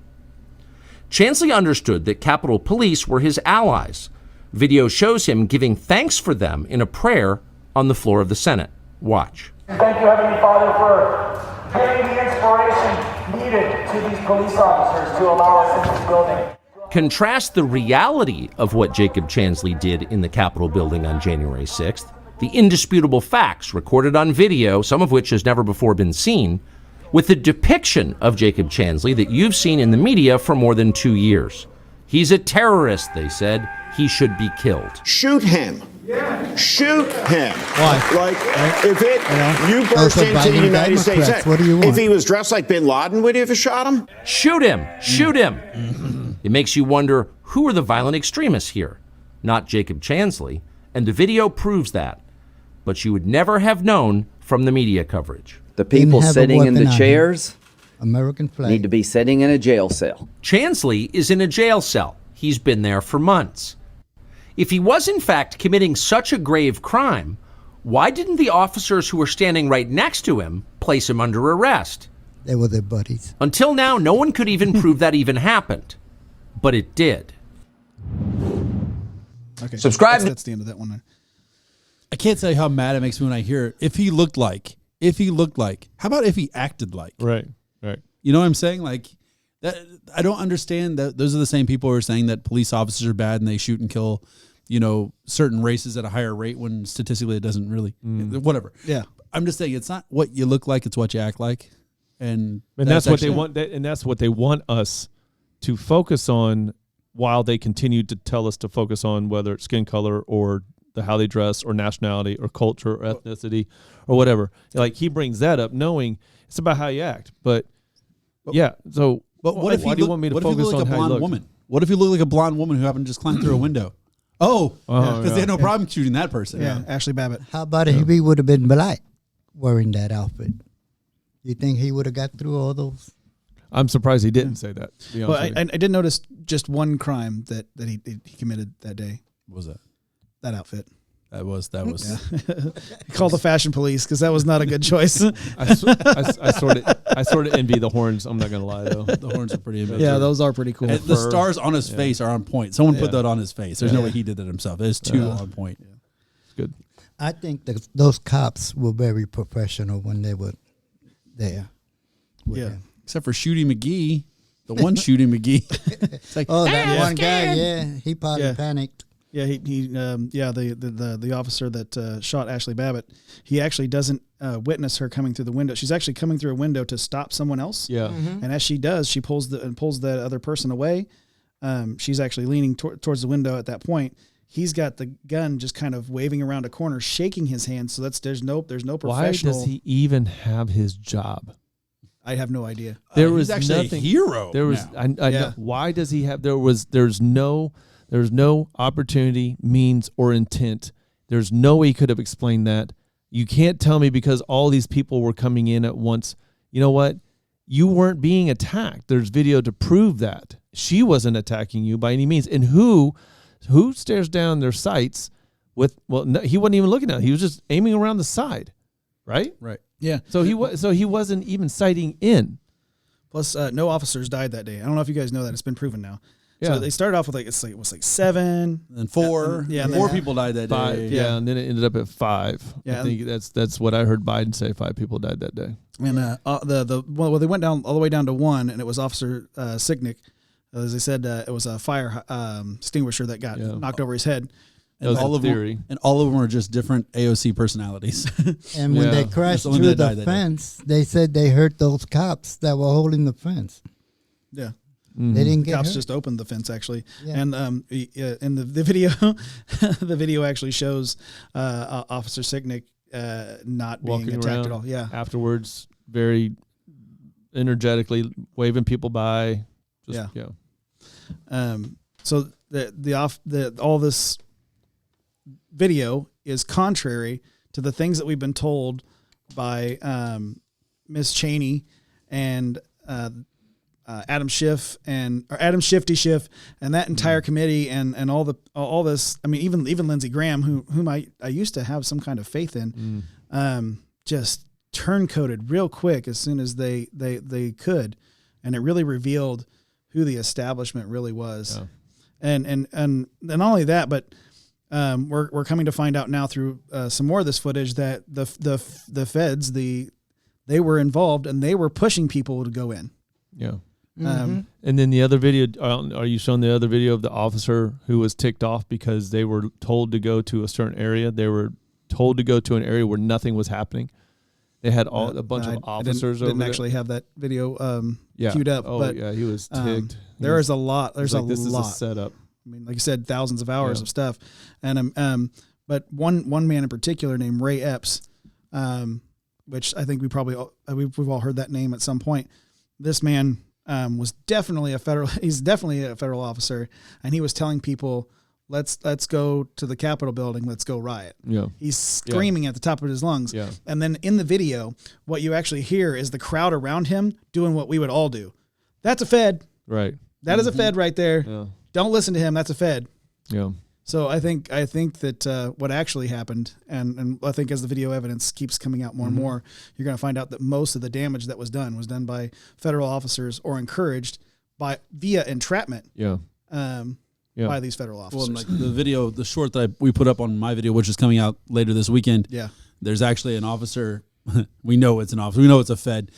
Chansley understood that Capitol Police were his allies. Video shows him giving thanks for them in a prayer on the floor of the Senate. Watch. Thank you, Heavenly Father, for giving the inspiration needed to these police officers to allow us in this building. Contrast the reality of what Jacob Chansley did in the Capitol building on January 6th, the indisputable facts recorded on video, some of which has never before been seen, with the depiction of Jacob Chansley that you've seen in the media for more than 2 years. He's a terrorist, they said. He should be killed. Shoot him. Shoot him. Why? Like, if you burst into the United States, what do you want? If he was dressed like Bin Laden, would you have shot him? Shoot him. Shoot him. It makes you wonder, who are the violent extremists here? Not Jacob Chansley, and the video proves that. But you would never have known from the media coverage. The people sitting in the chairs American flag. need to be sitting in a jail cell. Chansley is in a jail cell. He's been there for months. If he was in fact committing such a grave crime, why didn't the officers who were standing right next to him place him under arrest? They were their buddies. Until now, no one could even prove that even happened. But it did. Okay. Subscribe. That's the end of that one. I can't tell you how mad it makes me when I hear it. If he looked like, how about if he acted like? Right. You know what I'm saying? Like, that, I don't understand that those are the same people who are saying that police officers are bad and they shoot and kill, certain races at a higher rate when statistically it doesn't really, whatever. Yeah. I'm just saying it's not what you look like, it's what you act like. And that's what they want. And that's what they want us to focus on, while they continue to tell us to focus on whether it's skin color or how they dress or nationality or culture or ethnicity or whatever. Like, he brings that up knowing it's about how you act. But yeah. So what if why do you want me to focus on a how you look? woman? What if you look like a blonde woman who happened to just climb through a window? Because they had no problem shooting that person. Yeah. Ashley Babbitt. How about if he would have been black? wearing that outfit. You think he would have got through all those? I'm surprised he didn't say that. Well, I did notice just one crime that he committed that day. What was that? That outfit. That was. Yeah. He called the fashion police because that was not a good choice. I sort of envy the horns. I'm not gonna lie though. The horns are pretty amazing. Yeah, those are pretty cool. And the stars on his face are on point. Someone put that on his face. There's no way he did that himself. It's too on point. Yeah. It's good. I think that those cops were very professional when they were there. Yeah. Him. Except for Shooty McGee, the one Shooty McGee. It's like, that one guy, he probably panicked. Yeah, the officer that shot Ashley Babbitt, he actually doesn't witness her coming through the window. She's actually coming through a window to stop someone else. Yeah, and as she does, she pulls that other person away. She's actually leaning towards the window at that point. He's got the gun just kind of waving around a corner, shaking his hand. So there's no professional. Why does he even have his job? I have no idea. There was actually nothing. A hero. There was. I know, why does he have? There's no opportunity, means, or intent. There's no way he could have explained that. You can't tell me because all these people were coming in at once. You know what? You weren't being attacked. There's video to prove that. She wasn't attacking you by any means. And who stares down their sights with? Well, no, he wasn't even looking at it. He was just aiming around the side, right? Right. Yeah. So he wasn't even sighting in. Plus, no officers died that day. I don't know if you guys know that. It's been proven now. Yeah. So they started off with it was 7 and 4. And four people died that 5, day. Yeah, and then it ended up at 5. Yeah, I think that's what I heard Biden say. 5 people died that day. And they went down all the way down to 1, and it was Officer Sicknick. As they said, it was a fire extinguisher that got knocked over his head. And all of them are just different AOC personalities. And when they crashed through the fence, they said they hurt those cops that were holding the fence. Yeah. Mm-hmm. They didn't get cops hurt. just opened the fence actually, and in the video, the video actually shows Officer Sicknick not walking being attacked around at all. Yeah, afterwards, very energetically waving people by. So all this video is contrary to the things that we've been told by Miss Cheney and Adam Shifty Schiff and that entire committee and all this. I mean, even Lindsey Graham, whom I used to have some kind of faith in, just turncoated real quick as soon as they could, and it really revealed who the establishment really was. Yeah. And not only that, but we're coming to find out now through some more of this footage that the feds they were involved and they were pushing people to go in. Yeah. And then the other video, are you showing the other video of the officer who was ticked off because they were told to go to a certain area? They were told to go to an area where nothing was happening. They had a bunch of officers over there. Didn't actually have that video queued up. Oh, but, yeah, he was ticked. There's a lot. There's a lot. This is a setup. I mean, like you said, thousands of hours of stuff. And but one man in particular named Ray Epps, which I think we've all heard that name at some point. This man was definitely he's definitely a federal officer, and he was telling people, let's go to the Capitol building, let's go riot. Yeah. He's screaming at the top of his lungs. Yeah. And then in the video, what you actually hear is the crowd around him doing what we would all do. That's a Fed. Right. That is a Fed right there. Yeah. Don't listen to him. That's a Fed. Yeah. So I think that what actually happened, and I think as the video evidence keeps coming out more and more, you're going to find out that most of the damage that was done by federal officers or encouraged via entrapment. Yeah. By these federal officers. Well, like the video, the short that we put up on my video, which is coming out later this weekend. Yeah. There's actually an officer. We know it's an officer. We know it's a Fed.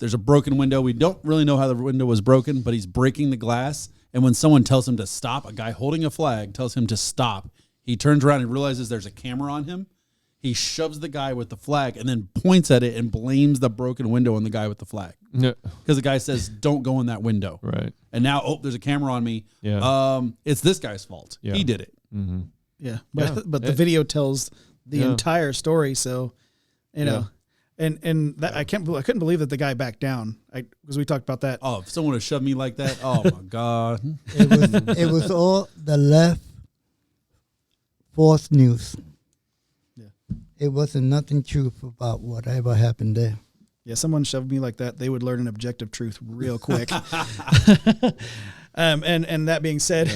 There's a broken window. We don't really know how the window was broken, but he's breaking the glass. And when someone tells him to stop, a guy holding a flag tells him to stop, he turns around and realizes there's a camera on him. He shoves the guy with the flag and then points at it and blames the broken window on the guy with the flag. Yeah. Because the guy says, don't go in that window. Right. And now, there's a camera on me. Yeah. It's this guy's fault. Yeah. He did it. Mm-hmm. Yeah. But the video tells the entire story. So, you know, and that I couldn't believe that the guy backed down. Because we talked about that. Oh, if someone would have shoved me like that, oh my God. It was all the left false news. Yeah. it wasn't nothing truth about whatever happened there. Yeah, someone shoved me like that, they would learn an objective truth real quick. And that being said,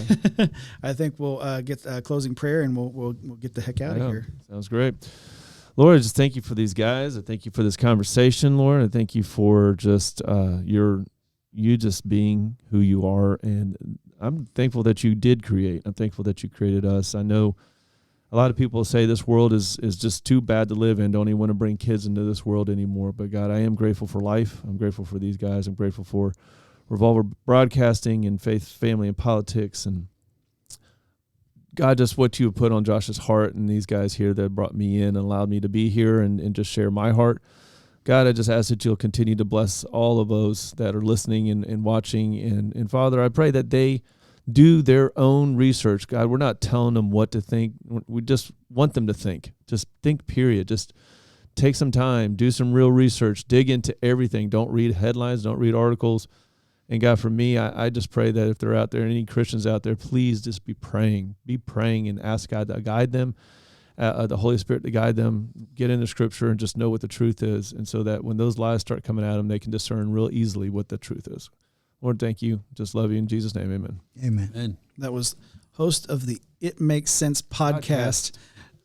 I think we'll get closing prayer and we'll get the heck out of here. Sounds great. Lord, I just thank you for these guys. I thank you for this conversation, Lord. I thank you for just you just being who you are. And I'm thankful that you did create. I'm thankful that you created us. I know a lot of people say this world is just too bad to live in. Don't even want to bring kids into this world anymore. But God, I am grateful for life. I'm grateful for these guys. I'm grateful for Revolver Broadcasting and Faith, Family, and Politics. And God, just what you have put on Josh's heart and these guys here that brought me in and allowed me to be here and just share my heart. God, I just ask that you'll continue to bless all of those that are listening and watching. And Father, I pray that they do their own research. God, we're not telling them what to think. We just want them to think. Just think, period. Just take some time, do some real research, dig into everything. Don't read headlines, don't read articles. And God, for me, I just pray that if they're out there, any Christians out there, please just be praying and ask God to guide them, the Holy Spirit to guide them, get into Scripture and just know what the truth is. And so that when those lies start coming at them, they can discern real easily what the truth is. Lord, thank you. Just love you in Jesus' name. Amen. Amen. That was host of the It Makes Sense podcast,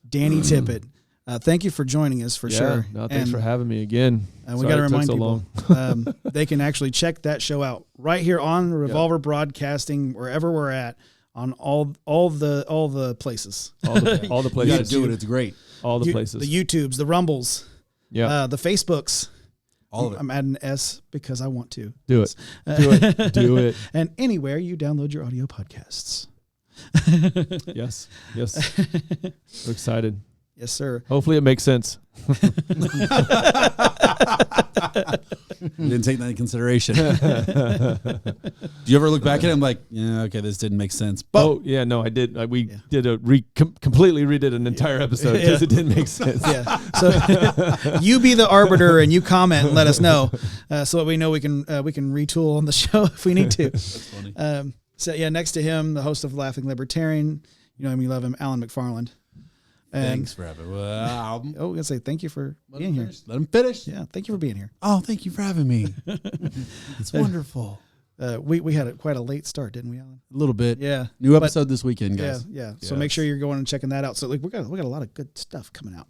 Danny Tippett. Thank you for joining us for sure. No, thanks for having me again. We got to remind people they can actually check that show out right here on Revolver Broadcasting, wherever we're at, on all the places. All the places. You got to do it. It's great. All the places. The YouTubes, the Rumbles, the Facebooks. All of it. I'm adding S because I want to. Do it. Do it. And anywhere you download your audio podcasts. Yes. We're excited. Yes, sir. Hopefully it makes sense. Didn't take that into consideration. Do you ever look back at it and like, yeah, okay, this didn't make sense. But I did. We completely redid an entire episode because it didn't make sense. Yeah. So you be the arbiter and you comment and let us know so that we know we can retool on the show if we need to. That's funny. Next to him, the host of Laughing Libertarian, you know him, you love him, Alan McFarland. Thanks for having me. I'm going to say thank you for being here. Let him finish. Yeah, thank you for being here. Oh, thank you for having me. It's wonderful. We had quite a late start, didn't we, Alan? A little bit. Yeah. New episode this weekend, guys. Yeah. So make sure you're going and checking that out. So we got a lot of good stuff coming out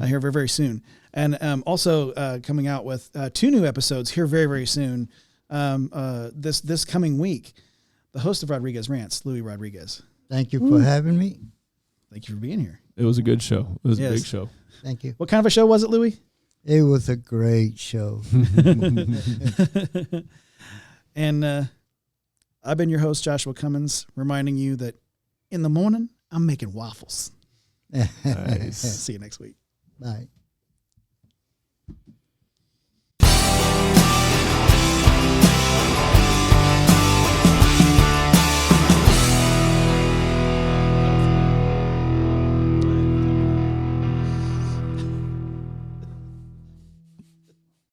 here very, very soon. And also coming out with 2 new episodes here very, very soon. This coming week, the host of Rodriguez Rants, Louis Rodriguez. Thank you for having me. Thank you for being here. It was a good show. It was a big show. Thank you. What kind of a show was it, Louis? It was a great show. And I've been your host, Joshua Cummins, reminding you that in the morning, I'm making waffles. Nice. See you next week. Bye.